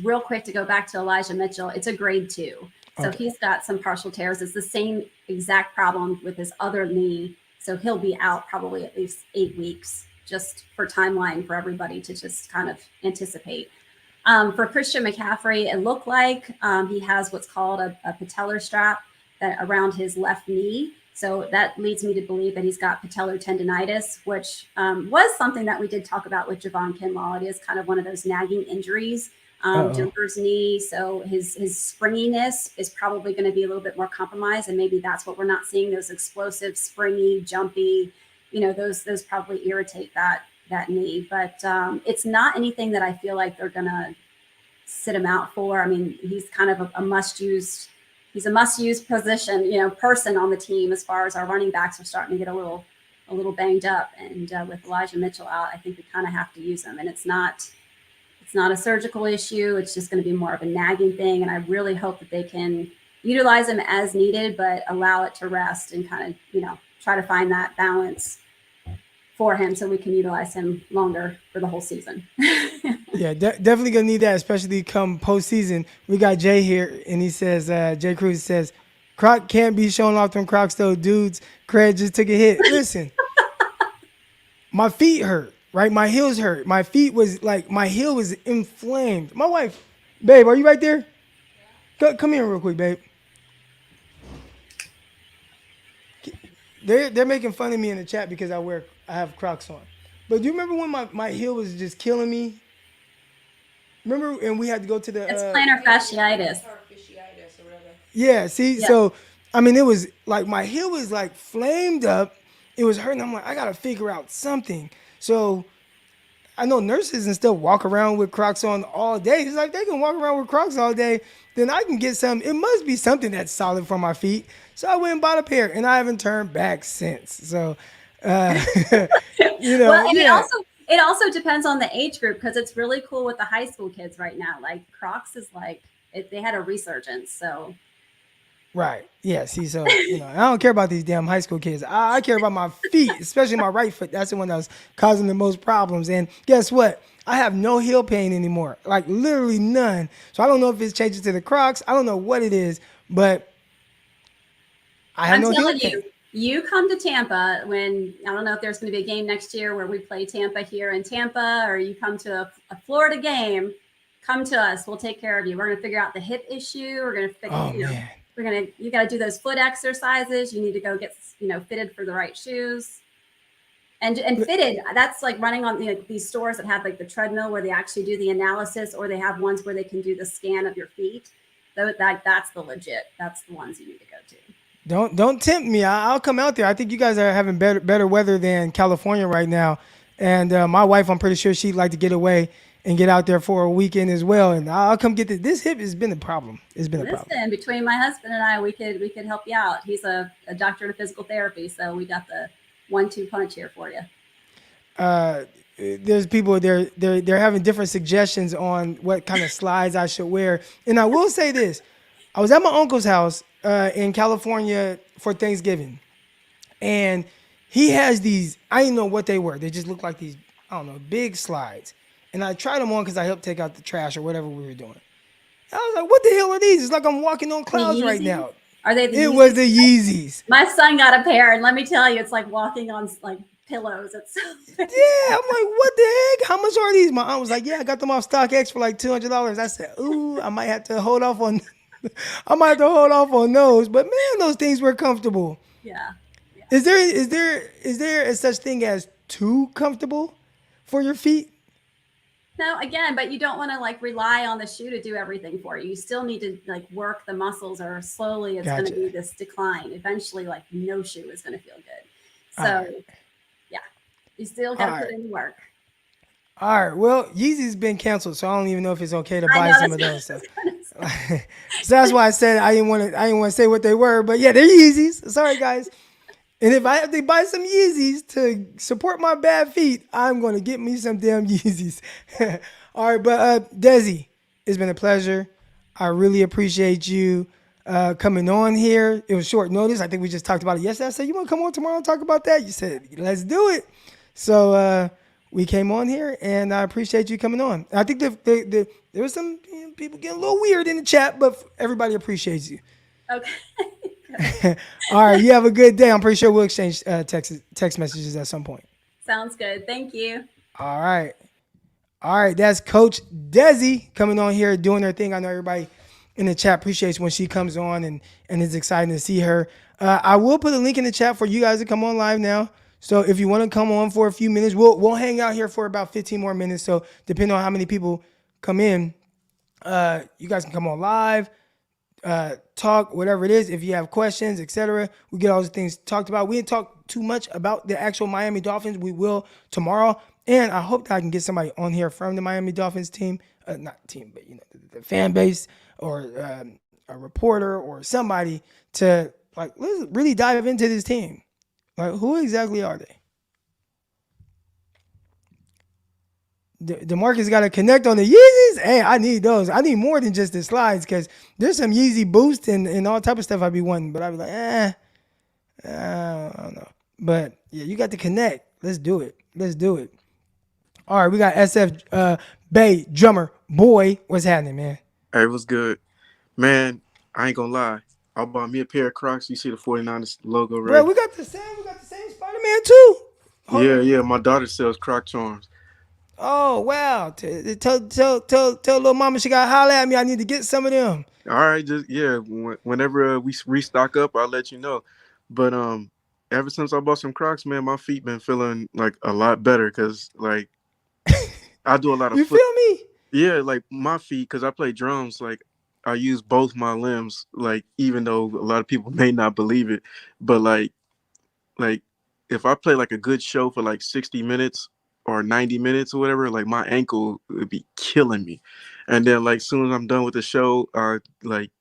real quick to go back to Elijah Mitchell, it's a grade 2. So Okay. He's got some partial tears. It's the same exact problem with his other knee. So he'll be out probably at least 8 weeks, just for timeline for everybody to just kind of anticipate. For Christian McCaffrey, it looked like he has what's called a patellar strap that around his left knee. So that leads me to believe that he's got patellar tendonitis, which was something that we did talk about with Javon Kinlaw. It is kind of one of those nagging injuries, Jumper's knee. So his springiness is probably going to be a little bit more compromised. And maybe that's what we're not seeing, those explosive, springy, jumpy, those probably irritate that knee. But it's not anything that I feel like they're going to sit him out for. I mean, he's kind of a must-use. He's a must-use position, person on the team as far as our running backs are starting to get a little banged up. And with Elijah Mitchell out, I think we kind of have to use him. And it's not a surgical issue. It's just going to be more of a nagging thing. And I really hope that they can utilize him as needed, but allow it to rest and kind of, try to find that balance for him so we can utilize him longer for the whole season. Yeah, definitely going to need that, especially come postseason. We got Jay here, and he says, Jay Cruz says, Croc can't be showing off them Crocs, though. Dudes, Craig just took a hit. Listen, my feet hurt, right? My heels hurt. My heel was inflamed. My wife, babe, are you right there? Come here real quick, babe. They're making fun of me in the chat because I have Crocs on. But do you remember when my heel was just killing me? Remember, and we had to go to the... It's plantar fasciitis. Yeah, see? Yeah. So, I mean, it was like my heel was like flamed up. It was hurting. I'm like, I got to figure out something. So, I know nurses and stuff walk around with Crocs on all day. It's like they can walk around with Crocs all day. Then I can get some. It must be something that's solid for my feet. So, I went and bought a pair, and I haven't turned back since. So, Well, and yeah. it also depends on the age group, because it's really cool with the high school kids right now. Like Crocs is like, they had a resurgence. So Right. Yeah. See, so I don't care about these damn high school kids. I care about my feet, especially my right foot. That's the one that was causing the most problems. And guess what? I have no heel pain anymore. Like literally none. So I don't know if it's changing to the Crocs. I don't know what it is, but I have I'm no heel telling pain. you, you come to Tampa when I don't know if there's going to be a game next year where we play Tampa here in Tampa, or you come to a Florida game. Come to us. We'll take care of you. We're going to figure out the hip issue. We're going to fix, Oh man. you got to do those foot exercises. You need to go get, fitted for the right shoes. And fitted, that's like running on these stores that have like the treadmill where they actually do the analysis, or they have ones where they can do the scan of your feet. That's the legit. That's the ones you need to go to. Don't tempt me. I'll come out there. I think you guys are having better weather than California right now. And my wife, I'm pretty sure she'd like to get away and get out there for a weekend as well. And I'll come get this. This hip has been a problem. It's been a problem. Listen, between my husband and I, we could help you out. He's a doctor of physical therapy, so we got the 1-2 punch here for you. There's people they're having different suggestions on what kind of slides I should wear. And I will say this: I was at my uncle's house in California for Thanksgiving, and he has these. I didn't know what they were. They just look like these, I don't know, big slides. And I tried them on because I helped take out the trash or whatever we were doing. I was like, what the hell are these? It's like I'm walking on clouds right now. Are they the It Yeezys? was the Yeezys. My son got a pair, and let me tell you, it's like walking on like pillows. It's so Yeah, I'm like, what the heck? How much are these? My aunt was like, yeah, I got them off StockX for like $200. I said, ooh, I might have to hold off on those. But man, those things were comfortable. Yeah. Is there a such thing as too comfortable for your feet? No, again, but you don't want to like rely on the shoe to do everything for you. You still need to like work the muscles, or slowly it's going to be this decline. Eventually, like no shoe is going to feel good. So, yeah, you still got to put in work. All right. Well, Yeezy's been canceled, so I don't even know if it's okay to buy some of those. So that's why I said I didn't want to say what they were, but yeah, they're Yeezys. Sorry, guys. And if I have to buy some Yeezys to support my bad feet, I'm going to get me some damn Yeezys. All right, but Dezi, it's been a pleasure. I really appreciate you coming on here. It was short notice. I think we just talked about it yesterday. I said, you want to come on tomorrow and talk about that? You said, let's do it. So we came on here, and I appreciate you coming on. I think there was some people getting a little weird in the chat, but everybody appreciates you. Okay. All right, you have a good day. I'm pretty sure we'll exchange text messages at some point. Sounds good. Thank you. All right. That's Coach Dezi coming on here doing her thing. I know everybody in the chat appreciates when she comes on, and it's exciting to see her. I will put a link in the chat for you guys to come on live now. So if you want to come on for a few minutes, we'll hang out here for about 15 more minutes. So depending on how many people come in, you guys can come on live. Talk, whatever it is. If you have questions, etc., we get all these things talked about. We didn't talk too much about the actual Miami Dolphins. We will tomorrow, and I hope that I can get somebody on here from the Miami Dolphins team, not team, but the fan base, or a reporter or somebody to let's really dive into this team. Like, who exactly are they? DeMarcus got to connect on the Yeezys. Hey, I need those. I need more than just the slides, because there's some Yeezy boost and all type of stuff I'd be wanting. But I'd be like, I don't know. But yeah, you got to connect. Let's do it. All right, we got SF Bay drummer boy. What's happening, man? Hey, what's good? Man, I ain't gonna lie. I bought me a pair of Crocs. You see the 49ers logo, right? Bro, we got the same Spider-Man too. Yeah. My daughter sells Croc charms. Oh, wow. Tell little mama she got to holler at me. I need to get some of them. All right, whenever we restock up, I'll let you know. But ever since I bought some Crocs, man, my feet been feeling like a lot better, because like I do a lot of You feel me? Yeah, like my feet, because I play drums, like I use both my limbs, like even though a lot of people may not believe it, but like if I play like a good show for like 60 minutes or 90 minutes or whatever, like my ankle would be killing me. And then like soon as I'm done with the show, I like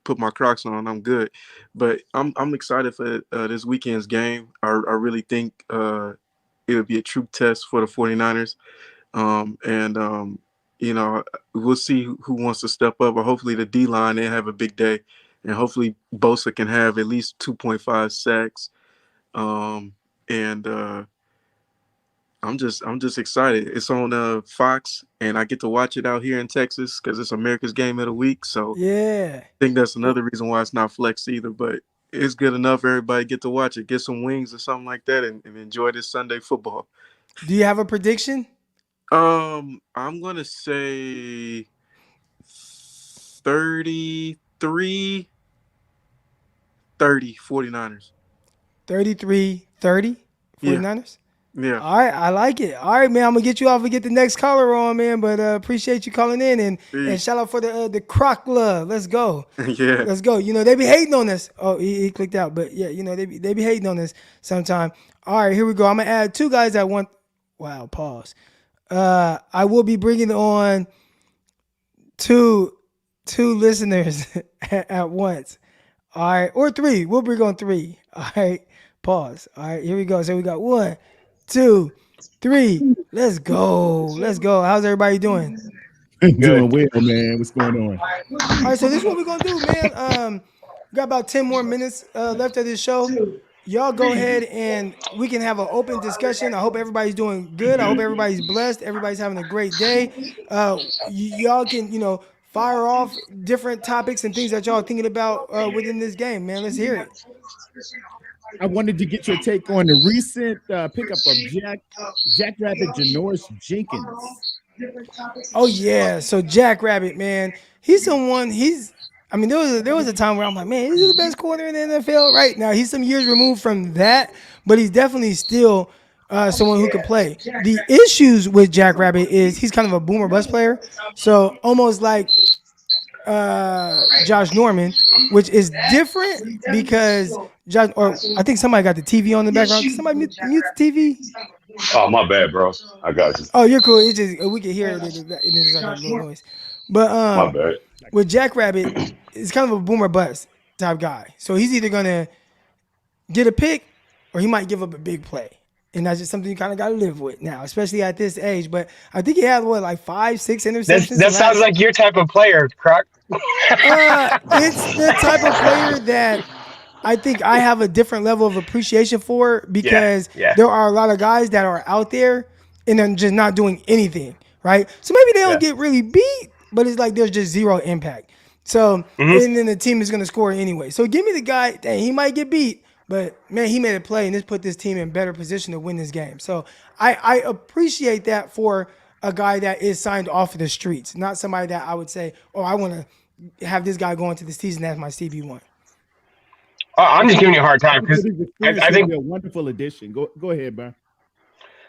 put my Crocs on, I'm good. But I'm excited for this weekend's game. I really think it would be a true test for the 49ers. We'll see who wants to step up, or hopefully the D-line, they have a big day. and hopefully Bosa can have at least 2.5 sacks. And I'm just excited. It's on Fox, and I get to watch it out here in Texas because it's America's Game of the Week. So Yeah. I think that's another reason why it's not flexed either. But it's good enough. Everybody get to watch it, get some wings or something like that, and enjoy this Sunday football. Do you have a prediction? I'm gonna say 33-30 49ers. 33-30 49ers? Yeah. All right, I like it. All right, man, I'm gonna get you off and get the next caller on, man. But appreciate you calling in and shout out for the Croc love. Let's go. Yeah. Let's go. You know they be hating on us. Oh, he clicked out, but yeah, you know they be hating on us sometime. All right, here we go. I'm gonna add two guys that want. Wow, pause. I will be bringing on two listeners at once. All right, or three. We'll bring on three. All right, pause. All right, here we go. So we got 1, 2, 3. Let's go. Let's go. How's everybody doing? Doing well, man. What's going on? All right, so this is what we're gonna do, man. We got about 10 more minutes left of this show. Y'all go ahead and we can have an open discussion. I hope everybody's doing good. I hope everybody's blessed. Everybody's having a great day. Y'all can, fire off different topics and things that y'all are thinking about within this game, man. Let's hear it. I wanted to get your take on the recent pickup of Jackrabbit Janoris Jenkins. Oh yeah, so Jackrabbit, man, he's someone. There was a time where I'm like, man, he's the best corner in the NFL right now. He's some years removed from that, but he's definitely still someone who can play. The issues with Jackrabbit is he's kind of a boomer bust player, so almost like Josh Norman, which is different because I think somebody got the TV on the background. Can somebody mute the TV? Oh, my bad, bro. I got you. Oh, you're cool. It's just we can hear it. It's like a little noise. But My bad. with Jackrabbit, it's kind of a boomer bust type guy. So he's either gonna get a pick or he might give up a big play. And that's just something you kind of got to live with now, especially at this age. But I think he had, 5, 6 interceptions? That sounds like your type of player, Croc. It's the type of player that I think I have a different level of appreciation for because there are a lot of guys that are out there and they're just not doing anything, right? So maybe they don't get really beat, but it's like there's just zero impact. So, and then the team is going to score anyway. So give me the guy, dang, he might get beat, but, man, he made a play, and this put this team in better position to win this game. So I appreciate that for a guy that is signed off of the streets, not somebody that I would say, oh, I want to have this guy going to the season as my CB1. I'm just giving you a hard time because I think a wonderful addition. Go ahead, Brian.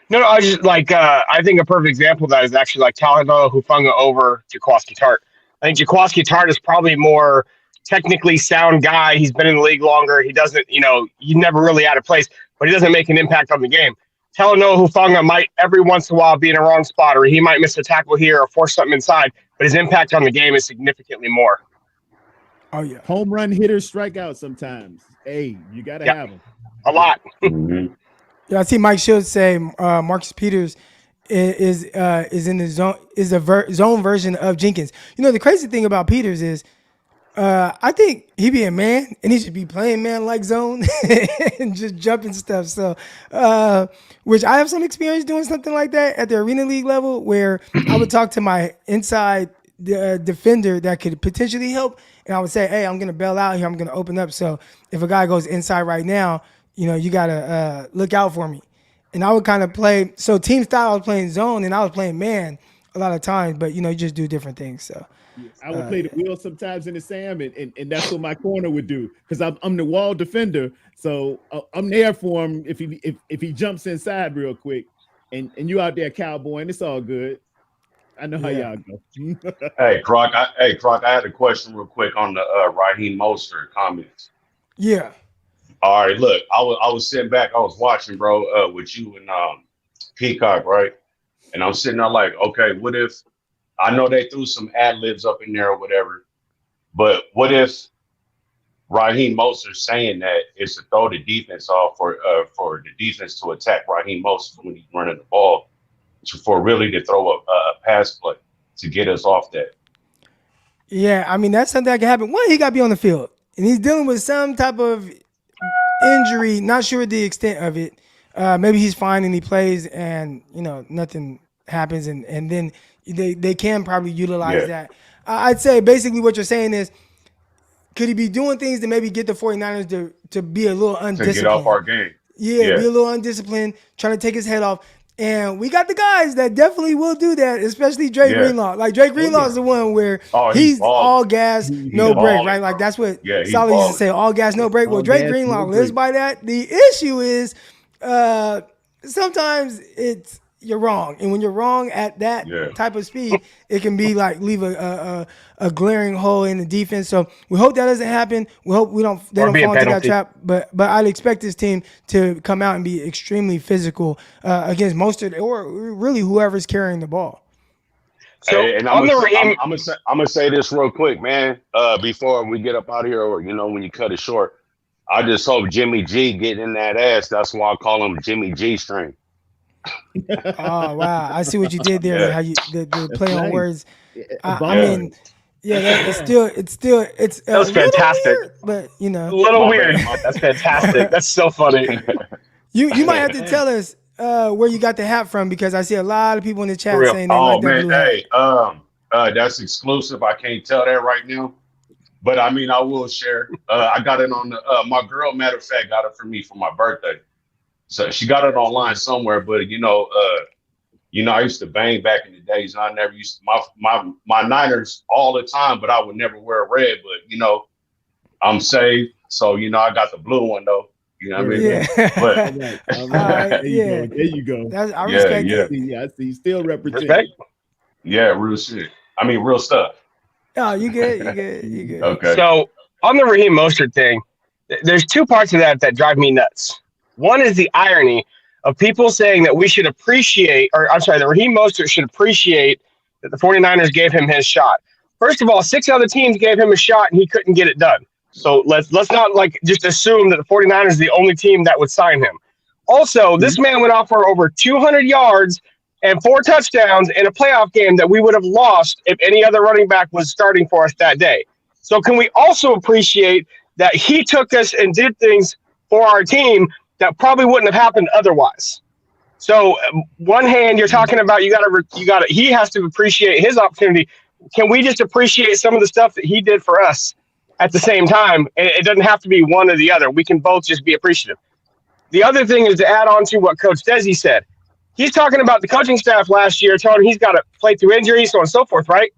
No, I was just I think a perfect example of that is actually Talanoa Hufanga over Jaquiski Tartt. I think Jaquiski Tartt is probably more technically sound guy. He's been in the league longer. He doesn't, he never really out of place, but he doesn't make an impact on the game. Talanoa Hufanga might every once in a while be in a wrong spot, or he might miss a tackle here or force something inside, but his impact on the game is significantly more. Oh, yeah. Home run hitters strike out sometimes. Hey, you got to have them. A lot. Yeah, I see Mike Shields say Marcus Peters is in the zone, is a zone version of Jenkins. The crazy thing about Peters is I think he be a man and he should be playing man like zone and just jumping stuff. So, which I have some experience doing something like that at the Arena League level where I would talk to my inside defender that could potentially help. And I would say, hey, I'm going to bail out here. I'm going to open up. So if a guy goes inside right now, you got to look out for me. And I would kind of play. So team style, I was playing zone and I was playing man a lot of times. But, you just do different things. So. I would play the wheel sometimes in the Sam, and that's what my corner would do because I'm the wall defender. So I'm there for him if he jumps inside real quick, and you out there cowboy, and it's all good. I know how y'all go. Hey, Croc, I had a question real quick on the Raheem Mostert comments. Yeah. All right, look, I was sitting back, I was watching, bro, with you and Peacock, right? And I'm sitting there like, okay, what if I know they threw some ad libs up in there or whatever, but what if Raheem Mostert saying that is to throw the defense off for the defense to attack Raheem Mostert when he's running the ball, for really to throw a pass play to get us off that? Yeah, that's something that can happen. One, he got to be on the field. and he's dealing with some type of injury. Not sure the extent of it. Maybe he's fine and he plays, and nothing happens, and then they can probably utilize that. I'd say basically what you're saying is, could he be doing things to maybe get the 49ers to be a little undisciplined? To get off our game. Yeah, be a little undisciplined, trying to take his head off. And we got the guys that definitely will do that, especially Drake Greenlaw. Like, Drake Greenlaw is the one where he's all gas, no break, right? Like, that's what Solly used to say, all gas, no break. Well, Drake Greenlaw lives by that. The issue is sometimes you're wrong. And when you're wrong at that type of speed, it can be like leave a glaring hole in the defense. So we hope that doesn't happen. We hope they don't fall into that trap. But I'd expect this team to come out and be extremely physical against Mostert or really whoever's carrying the ball. So and I'm gonna say this real quick, man. Before we get up out of here, or when you cut it short, I just hope Jimmy G get in that ass. That's why I call him Jimmy G string. Oh wow! I see what you did there. How you the play on words. I mean, it's that was fantastic. Weird, but a little weird. That's fantastic. That's so funny. You might have to tell us where you got the hat from, because I see a lot of people in the chat saying they like that blue hat. That's exclusive. I can't tell that right now, but I mean I will share. I got it on the my girl. Matter of fact, got it for me for my birthday. So she got it online somewhere, but I used to bang back in the days, and I never used my Niners all the time, but I would never wear red. But I'm safe, so I got the blue one though. You know what I mean? Yeah. But there you go. I respect it. Yeah, I see. You still represent. Respect. Yeah, real shit. I mean, real stuff. Oh, you good. Okay. So on the Raheem Mostert thing, there's two parts of that drive me nuts. One is the irony of people saying that we should appreciate, that Raheem Mostert should appreciate that the 49ers gave him his shot. First of all, 6 other teams gave him a shot and he couldn't get it done. So let's not just assume that the 49ers is the only team that would sign him. Also, this man went off for over 200 yards and 4 touchdowns in a playoff game that we would have lost if any other running back was starting for us that day. So can we also appreciate that he took us and did things for our team that probably wouldn't have happened otherwise? So one hand, you're talking about he has to appreciate his opportunity. Can we just appreciate some of the stuff that he did for us at the same time? And it doesn't have to be one or the other. We can both just be appreciative. The other thing is to add on to what Coach Dezi said. He's talking about the coaching staff last year, telling him he's got to play through injuries, so on and so forth, right?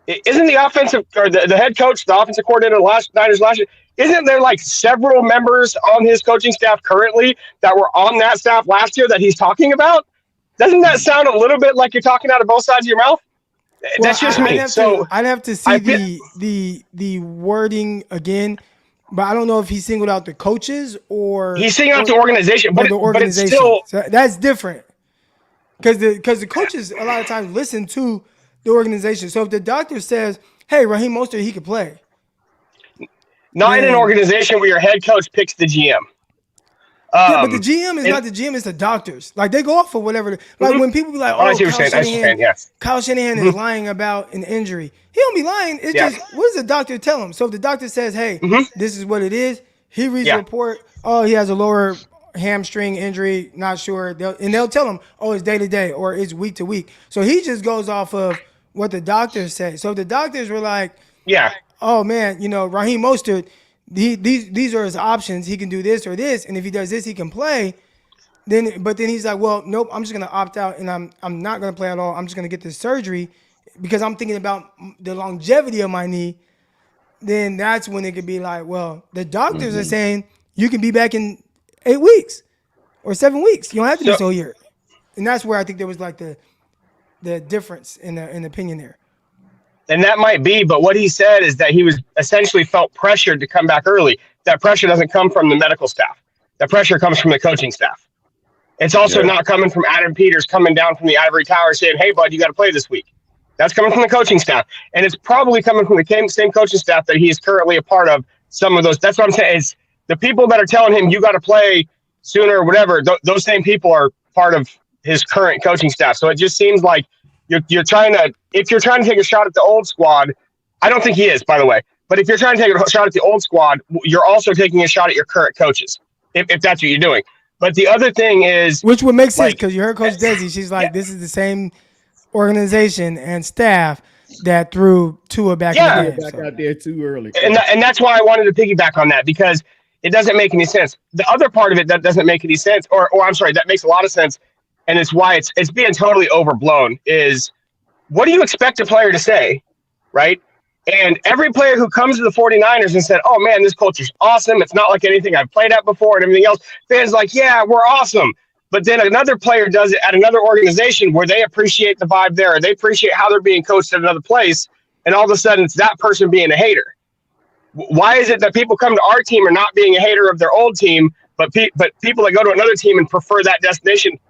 Isn't the offensive or the head coach, the offensive coordinator of the Niners last year, isn't there several members on his coaching staff currently that were on that staff last year that he's talking about? Doesn't that sound a little bit like you're talking out of both sides of your mouth? Well, that's just me. I'd have to see the wording again, but I don't know if he singled out the coaches or he's singled out the organization, but it's still so that's different because the coaches a lot of times listen to the organization. So if the doctor says, "Hey, Raheem Mostert, he could play." Not in an organization where your head coach picks the GM. But the GM is not the GM; it's the doctors. Like they go off for whatever. Like when people be like, "Oh, Kyle Shanahan is lying about an injury." He don't be lying. It's just what does the doctor tell him? So if the doctor says, "Hey, this is what it is," he reads the report. Oh, he has a lower hamstring injury. Not sure. They'll tell him, "Oh, it's day to day or it's week to week." So he just goes off of what the doctors say. So if the doctors were like, "Oh man, Raheem Mostert, these are his options. He can do this or this, and if he does this, he can play." Then he's like, "Well, nope. I'm just gonna opt out, and I'm not gonna play at all. I'm just gonna get this surgery because I'm thinking about the longevity of my knee." Then that's when it could be like, "Well, the doctors are saying you can be back in 8 weeks or 7 weeks. You don't have to miss a whole year." And that's where I think there was the difference in the opinion there. And that might be, but what he said is that he was essentially felt pressured to come back early. That pressure doesn't come from the medical staff. That pressure comes from the coaching staff. It's also not coming from Adam Peters coming down from the ivory tower saying, "Hey, bud, you got to play this week." That's coming from the coaching staff. And it's probably coming from the same coaching staff that he is currently a part of. Some of those. That's what I'm saying. Is the people that are telling him you got to play sooner or whatever, those same people are part of his current coaching staff. So it just seems like if you're trying to take a shot at the old squad, I don't think he is, by the way, But if you're trying to take a shot at the old squad, you're also taking a shot at your current coaches, if that's what you're doing. But the other thing is, which would make sense because you heard Coach Dezi. She's like, this is the same organization and staff that threw Tua back in the game. Back out there too early. And that's why I wanted to piggyback on that, because it doesn't make any sense. The other part of it that doesn't make any sense, or I'm sorry, that makes a lot of sense, and it's why it's being totally overblown, is what do you expect a player to say, right? And every player who comes to the 49ers and said, oh, man, this culture's awesome. It's not like anything I've played at before and everything else. Fans like, yeah, we're awesome. But then another player does it at another organization where they appreciate the vibe there, or they appreciate how they're being coached at another place, and all of a sudden it's that person being a hater. Why is it that people come to our team are not being a hater of their old team, but people that go to another team and prefer that destination,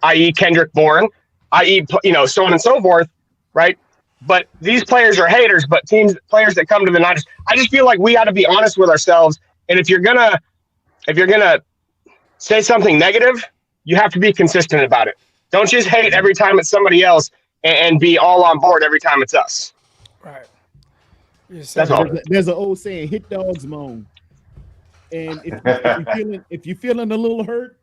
i.e. Kendrick Bourne, i.e. so on and so forth, right? But these players are haters, but players that come to the Niners, I just feel like we got to be honest with ourselves. And if you're gonna say something negative, you have to be consistent about it. Don't just hate every time it's somebody else and be all on board every time it's us. Right. Yes, that's all. There's an old saying: "Hit dogs moan." And if you're feeling a little hurt,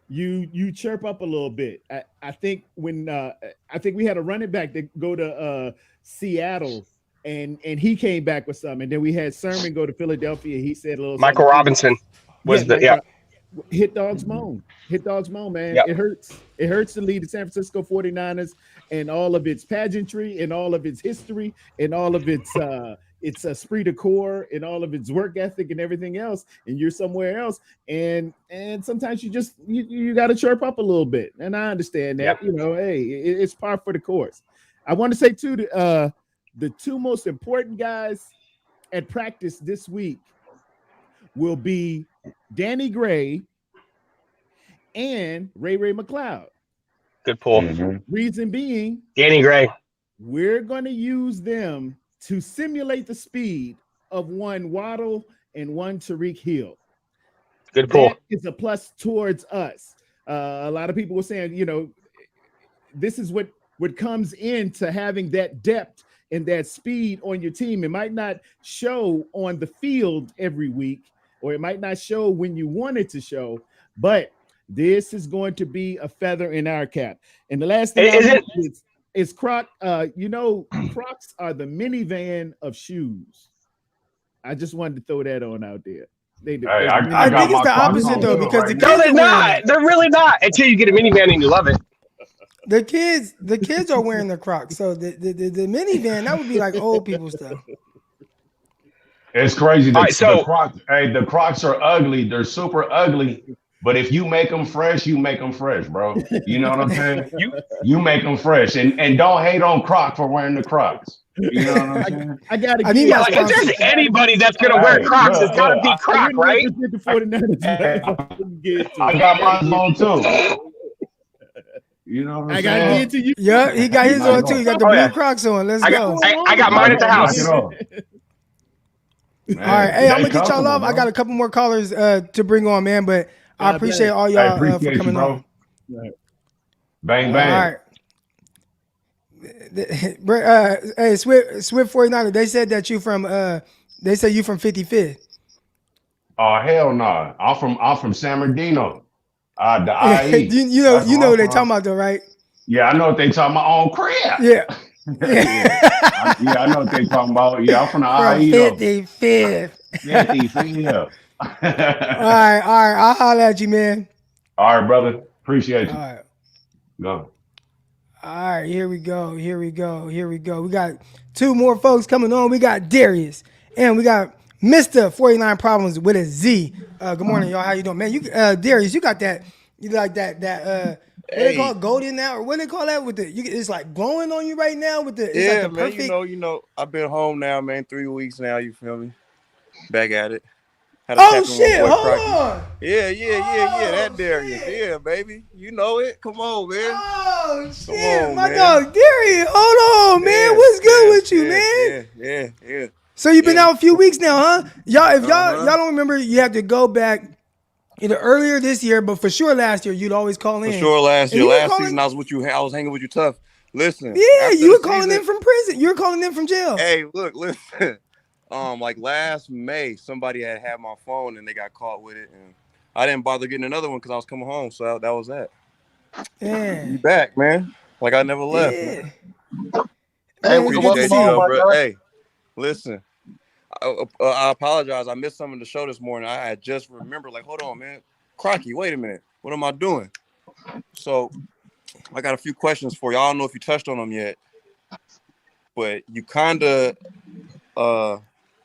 you chirp up a little bit. I think when I think we had a running back that go to Seattle, and he came back with something. And then we had Sermon go to Philadelphia. He said a little. Michael Robinson was Hit dogs moan. Hit dogs moan, man. Yep. It hurts. It hurts to lead the San Francisco 49ers and all of its pageantry and all of its history and all of its esprit de corps and all of its work ethic and everything else. And you're somewhere else. And sometimes you got to chirp up a little bit. And I understand that. Yep. Hey, it's par for the course. I want to say too, the two most important guys at practice this week will be Danny Gray and Ray McLeod. Good pull. Mm-hmm. Reason being, Danny Gray. We're going to use them to simulate the speed of one Waddle and one Tyreek Hill. Good pull. That is a plus towards us. A lot of people were saying, this is what comes into having that depth and that speed on your team. It might not show on the field every week, or it might not show when you want it to show, but this is going to be a feather in our cap. And the last thing is Croc. Crocs are the minivan of shoes. I just wanted to throw that on out there. I think it's the opposite though, because the kids no, they're not. They're really not until you get a minivan and you love it. The kids are wearing the Crocs, so the minivan, that would be like old people stuff. It's crazy. The Crocs are ugly. They're super ugly. But if you make them fresh, you make them fresh, bro. You know what I'm saying? You make them fresh, and don't hate on Croc for wearing the Crocs. You know what I'm saying? If there's anybody that's gonna wear Crocs, it's gotta be Croc, right? I got mine on too. You know what I'm saying? I got to you. Yeah, he got his on too. He got the blue Crocs on. Let's go. I got mine at the house. Man, all right, hey, I'm gonna get y'all off. Bro. I got a couple more callers to bring on, man, but I appreciate all y'all for coming on. Right. Bang bang. All right. Hey, Swift 49er. They said that you from 55th. Oh hell no! I'm from San Bernardino. The IE. you know what they talking about though, right? Yeah, I know what they talking about on crib. Yeah. I know what they talking about. Yeah, I'm from the IE. 55th. 55th. All right. I'll holler at you, man. All right, brother. Appreciate you. All right. Go. All right, here we go. We got two more folks coming on. We got Darius and we got Mr. 49 Problems with a Z. Good morning, y'all. How you doing, man? You Darius, you got that. You like that. What they call it, golden now, or what they call that with the? It's like glowing on you right now with the. It's like the man. perfect... You know. I've been home now, man. 3 weeks now. You feel me? Back at it. Oh shit! Hold on. Yeah. That Darius. Yeah, baby. You know it. Come on, man. Oh shit, my dog Darius. Hold on, man. What's good with you, man? Yeah. So you've been out a few weeks now, huh? Y'all, if y'all don't remember, you have to go back either earlier this year, but for sure last year you'd always call in. For sure last year. Last season I was with you. I was hanging with you tough. Listen. Yeah, you were calling in from prison. You were calling in from jail. Hey, look, listen. like last May, somebody had my phone and they got caught with it, and I didn't bother getting another one because I was coming home. So that was that. Yeah. You back, man? Like I never left, Yeah. man. Man, Hey, it's good to welcome see Appreciate you, you. home, though, my bro. guy. Hey, listen. I apologize. I missed some of the show this morning. I had just remembered, like, hold on, man. Crocky, wait a minute. What am I doing? So I got a few questions for you. I don't know if you touched on them yet, but you kind of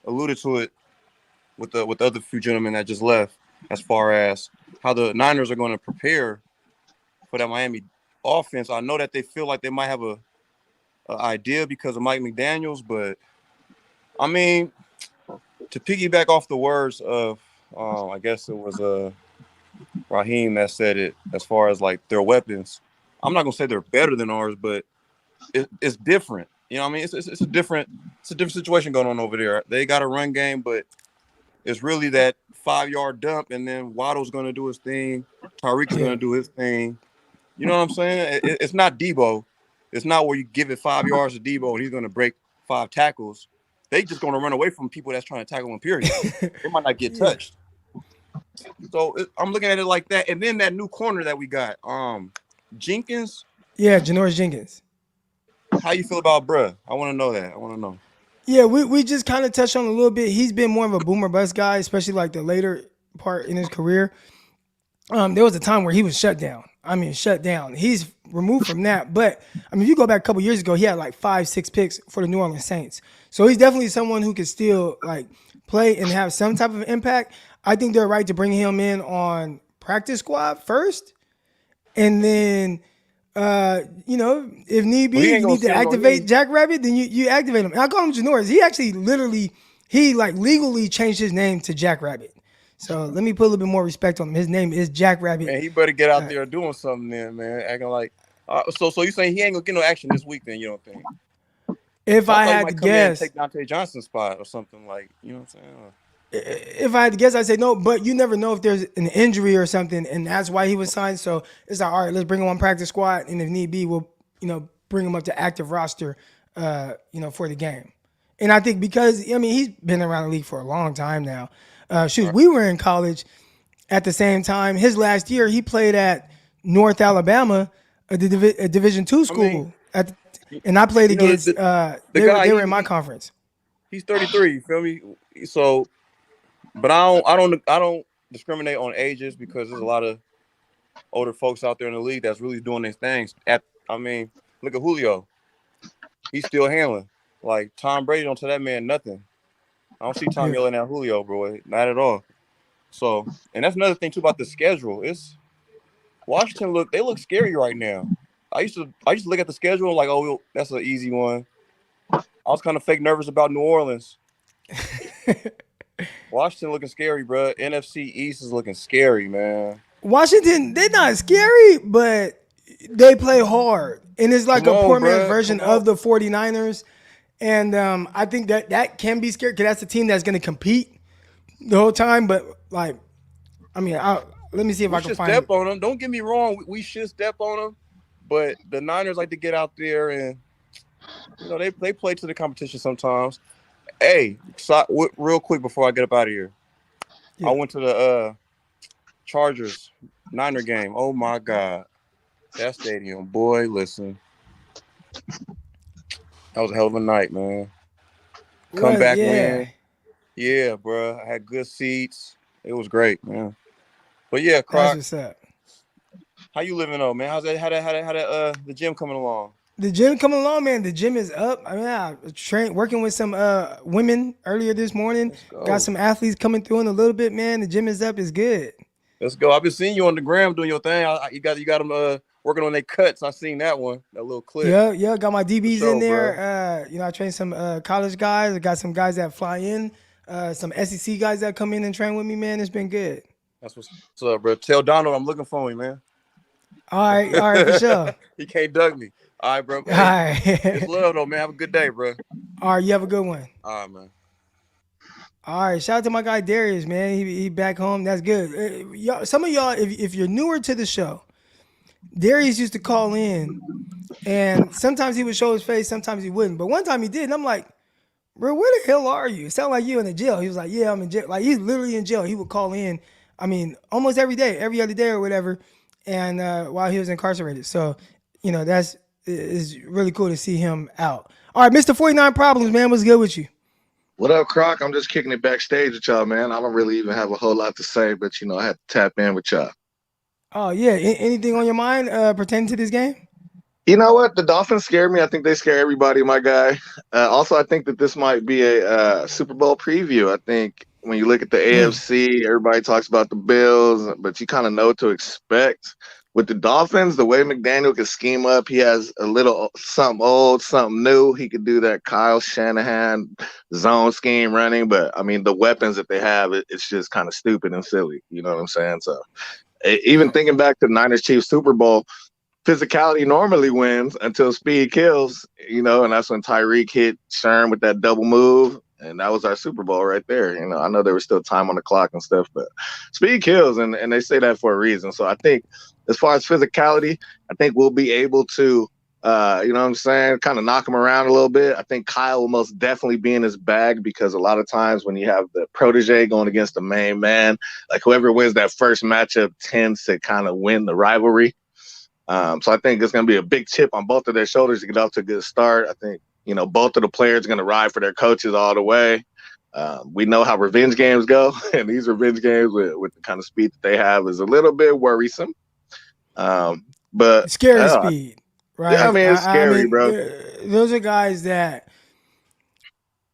alluded to it with the other few gentlemen that just left, as far as how the Niners are going to prepare for that Miami offense. I know that they feel like they might have a idea because of Mike McDaniels, but I mean, to piggyback off the words of, I guess it was Raheem that said it, as far as like their weapons. I'm not gonna say they're better than ours, but it's different. You know what I mean? It's a different situation going on over there. They got a run game, but it's really that 5-yard dump, and then Waddle's gonna do his thing. Tyreek is gonna do his thing. You know what I'm saying? It's not Debo. It's not where you give it 5 yards to Debo and he's gonna break 5 tackles. They just gonna run away from people that's trying to tackle him. Period. They might not get touched. So I'm looking at it like that. And then that new corner that we got, Jenkins. Yeah, Janoris Jenkins. How you feel about bruh? I want to know that. I want to know. Yeah, we just kind of touched on it a little bit. He's been more of a boomer bust guy, especially like the later part in his career. There was a time where he was shut down. I mean, shut down. He's removed from that. But, I mean, if you go back a couple years ago, he had like 5-6 picks for the New Orleans Saints. So he's definitely someone who could still like play and have some type of impact. I think they're right to bring him in on practice squad first. And then, if need be, if you need to activate Jackrabbit, then you activate him. And I call him Janoris. He actually legally changed his name to Jackrabbit. So let me put a little bit more respect on him. His name is Jackrabbit. Man, he better get out there doing something then, man. Acting like so you saying he ain't gonna get no action this week then, you don't think? If I had to guess, take Dante Johnson's spot or something, like, you know what I'm saying? If I had to guess, I'd say no, but you never know if there's an injury or something, and that's why he was signed. So it's like, all right, let's bring him on practice squad, and if need be, we'll bring him up to active roster, for the game. And I think because he's been around the league for a long time now. We were in college at the same time. His last year, he played at North Alabama, a Division II school, and I played against. They were in my conference. He's 33. You feel me? So, but I don't discriminate on ages because there's a lot of older folks out there in the league that's really doing these things. Look at Julio. He's still handling. Like Tom Brady don't tell that man nothing. I don't see Tom yelling at Julio, bro. Not at all. So, and that's another thing too about the schedule. It's Washington they look scary right now. I used to look at the schedule like, oh, that's an easy one. I was kind of fake nervous about New Orleans. Washington looking scary, bro. NFC East is looking scary, man. Washington, they're not scary, but they play hard. And it's like a poor man's version of the 49ers. And I think that can be scary because that's a team that's going to compete the whole time. But, let me see if I can find step on them. Don't get me wrong. We should step on them. But the Niners like to get out there and, they play to the competition sometimes. Hey, real quick before I get up out of here. Yeah. I went to the Chargers Niner game. Oh, my God. That stadium. Boy, listen. That was a hell of a night, man. Comeback win. Yeah, bro. I had good seats. It was great, man. But yeah, Croc. That's what's up. How you living though, man? How the gym coming along? The gym coming along, man. The gym is up. I working with some women earlier this morning. Got some athletes coming through in a little bit, man. The gym is up. It's good. Let's go. I've been seeing you on the gram doing your thing. You got them working on their cuts. I seen that one, that little clip. Yeah. Got my DBs in there. I trained some college guys. I got some guys that fly in. Some SEC guys that come in and train with me, man. It's been good. That's what's up, bro. Tell Donald I'm looking for him, man. All right, for sure. He can't duck me. All right, bro. All right. It's love, though, man. Have a good day, bro. All right, you have a good one. All right, man. All right, shout out to my guy Darius, man. He back home. That's good. Some of y'all, if you're newer to the show, Darius used to call in, and sometimes he would show his face, sometimes he wouldn't. But one time he did, and I'm like, bro, where the hell are you? It sounded like you in the jail. He was like, yeah, I'm in jail. Like, he's literally in jail. He would call in, I mean, almost every day, every other day or whatever, and while he was incarcerated. So, that's is really cool to see him out. All right, Mr. 49 Problems, man, what's good with you? What up, Croc? I'm just kicking it backstage with y'all, man. I don't really even have a whole lot to say, but I had to tap in with y'all. Oh, yeah. Anything on your mind pertaining to this game? You know what? The Dolphins scare me. I think they scare everybody, my guy. Also, I think that this might be a Super Bowl preview. I think when you look at the AFC, everybody talks about the Bills, but you kind of know what to expect. With the Dolphins, the way McDaniel can scheme up, he has a little something old, something new. He could do that Kyle Shanahan zone scheme running, but I mean, the weapons that they have, it's just kind of stupid and silly. You know what I'm saying? So even thinking back to Niners Chiefs Super Bowl, physicality normally wins until speed kills, and that's when Tyreek hit Sherm with that double move. And that was our Super Bowl right there. I know there was still time on the clock and stuff, but speed kills, and they say that for a reason. So I think as far as physicality, I think we'll be able to, kind of knock him around a little bit. I think Kyle will most definitely be in his bag because a lot of times when you have the protege going against the main man, like whoever wins that first matchup tends to kind of win the rivalry. So I think it's going to be a big chip on both of their shoulders to get off to a good start. I think, both of the players are going to ride for their coaches all the way. We know how revenge games go, and these revenge games with the kind of speed that they have is a little bit worrisome. But scary speed, right? Yeah, I mean, it's scary, bro. Those are guys that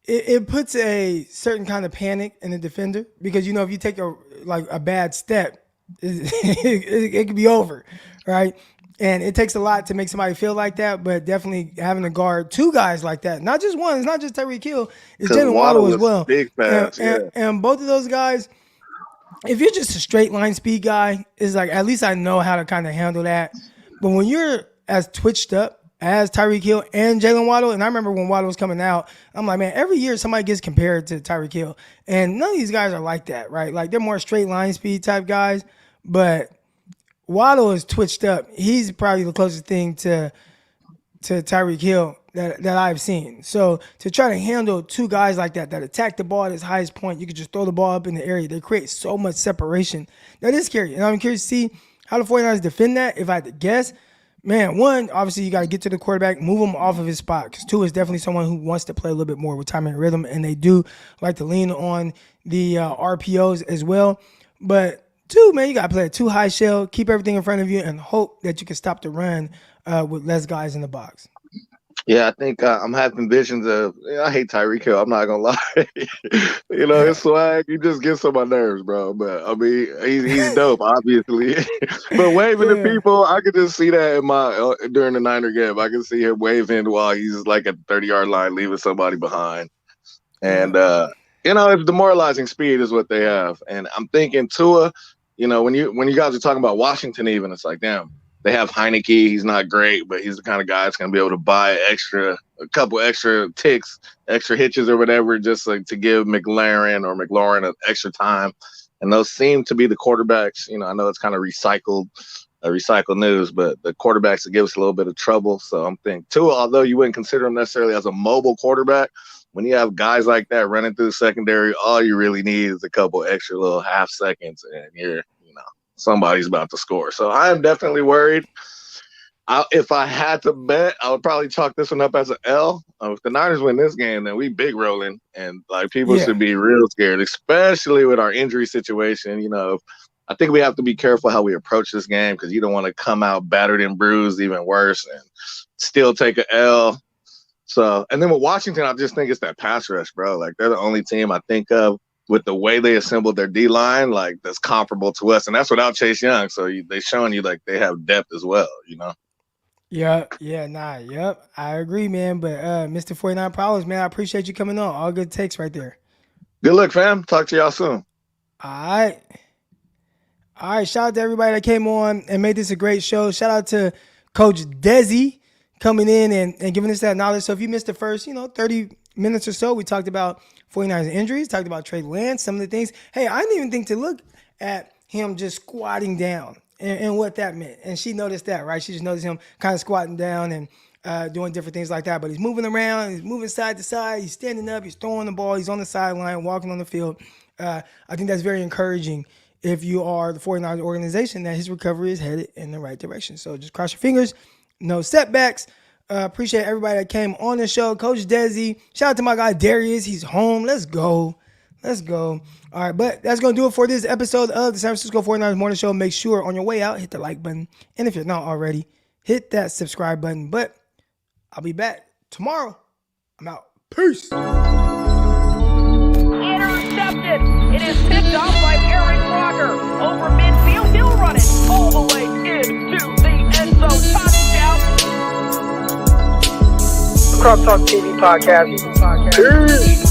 it puts a certain kind of panic in the defender because if you take a bad step, it could be over, right? And it takes a lot to make somebody feel like that, but definitely having to guard two guys like that, not just one, it's not just Tyreek Hill, it's Jalen Waddle as well. Big pass, and both of those guys, if you're just a straight line speed guy, it's like at least I know how to kind of handle that. But when you're as twitched up as Tyreek Hill and Jalen Waddle, and I remember when Waddle was coming out, I'm like, man, every year somebody gets compared to Tyreek Hill, and none of these guys are like that, right? Like they're more straight line speed type guys, but Waddle is twitched up. He's probably the closest thing to Tyreek Hill that I've seen. So to try to handle two guys like that attack the ball at his highest point, you could just throw the ball up in the area. They create so much separation. That is scary. And I'm curious to see how the 49ers defend that. If I had to guess, man, one, obviously you got to get to the quarterback, move him off of his spot. Because two is definitely someone who wants to play a little bit more with time and rhythm. And they do like to lean on the RPOs as well. But two, man, you got to play a too high shell, keep everything in front of you, and hope that you can stop the run with less guys in the box. Yeah, I think I'm having visions of. I hate Tyreek Hill. I'm not gonna lie. His swag, he just gets on my nerves, bro. But I mean, he's dope, obviously. But waving to people, I could just see that in during the Niner game. I can see him waving while he's like at the 30-yard line, leaving somebody behind. And it's demoralizing speed is what they have. And I'm thinking Tua. When you guys are talking about Washington, even it's like, damn. They have Heineke. He's not great, but he's the kind of guy that's going to be able to buy a couple extra ticks, extra hitches or whatever, just like to give McLaurin extra time. And those seem to be the quarterbacks. I know it's kind of recycled news, but the quarterbacks that give us a little bit of trouble. So I'm thinking Tua, although you wouldn't consider him necessarily as a mobile quarterback, when you have guys like that running through the secondary, all you really need is a couple extra little half seconds, and you're somebody's about to score. So I am definitely worried. If I had to bet, I would probably chalk this one up as an L. If the Niners win this game, then we big rolling, and like people should be real scared, especially with our injury situation. I think we have to be careful how we approach this game because you don't want to come out battered and bruised, even worse, and still take an L. So, and then with Washington, I just think it's that pass rush, bro. Like they're the only team I think of with the way they assembled their D-line, like that's comparable to us. And that's without Chase Young. So they showing you like they have depth as well, Yep. I agree, man. But Mr. 49 Problems, man, I appreciate you coming on. All good takes right there. Good luck, fam. Talk to y'all soon. All right. Shout out to everybody that came on and made this a great show. Shout out to Coach Dezi coming in and giving us that knowledge. So if you missed the first, 30 minutes or so, we talked about 49ers injuries, talked about Trey Lance, some of the things. Hey, I didn't even think to look at him just squatting down and what that meant. And she noticed that, right? She just noticed him kind of squatting down and doing different things like that. But he's moving around, he's moving side to side, he's standing up, he's throwing the ball, he's on the sideline, walking on the field. I think that's very encouraging if you are the 49ers organization, that his recovery is headed in the right direction. So just cross your fingers, no setbacks. Appreciate everybody that came on the show. Coach Dezi, shout out to my guy Darius. He's home. Let's go. All right, but that's going to do it for this episode of the San Francisco 49ers Morning Show. Make sure on your way out, hit the like button. And if you're not already, hit that subscribe button. But I'll be back tomorrow. I'm out. Peace. Intercepted. It is picked off by Aaron Crocker. Over midfield, he'll run it all the way into the end zone. Touchdown. Cross Talk TV podcast. Peace.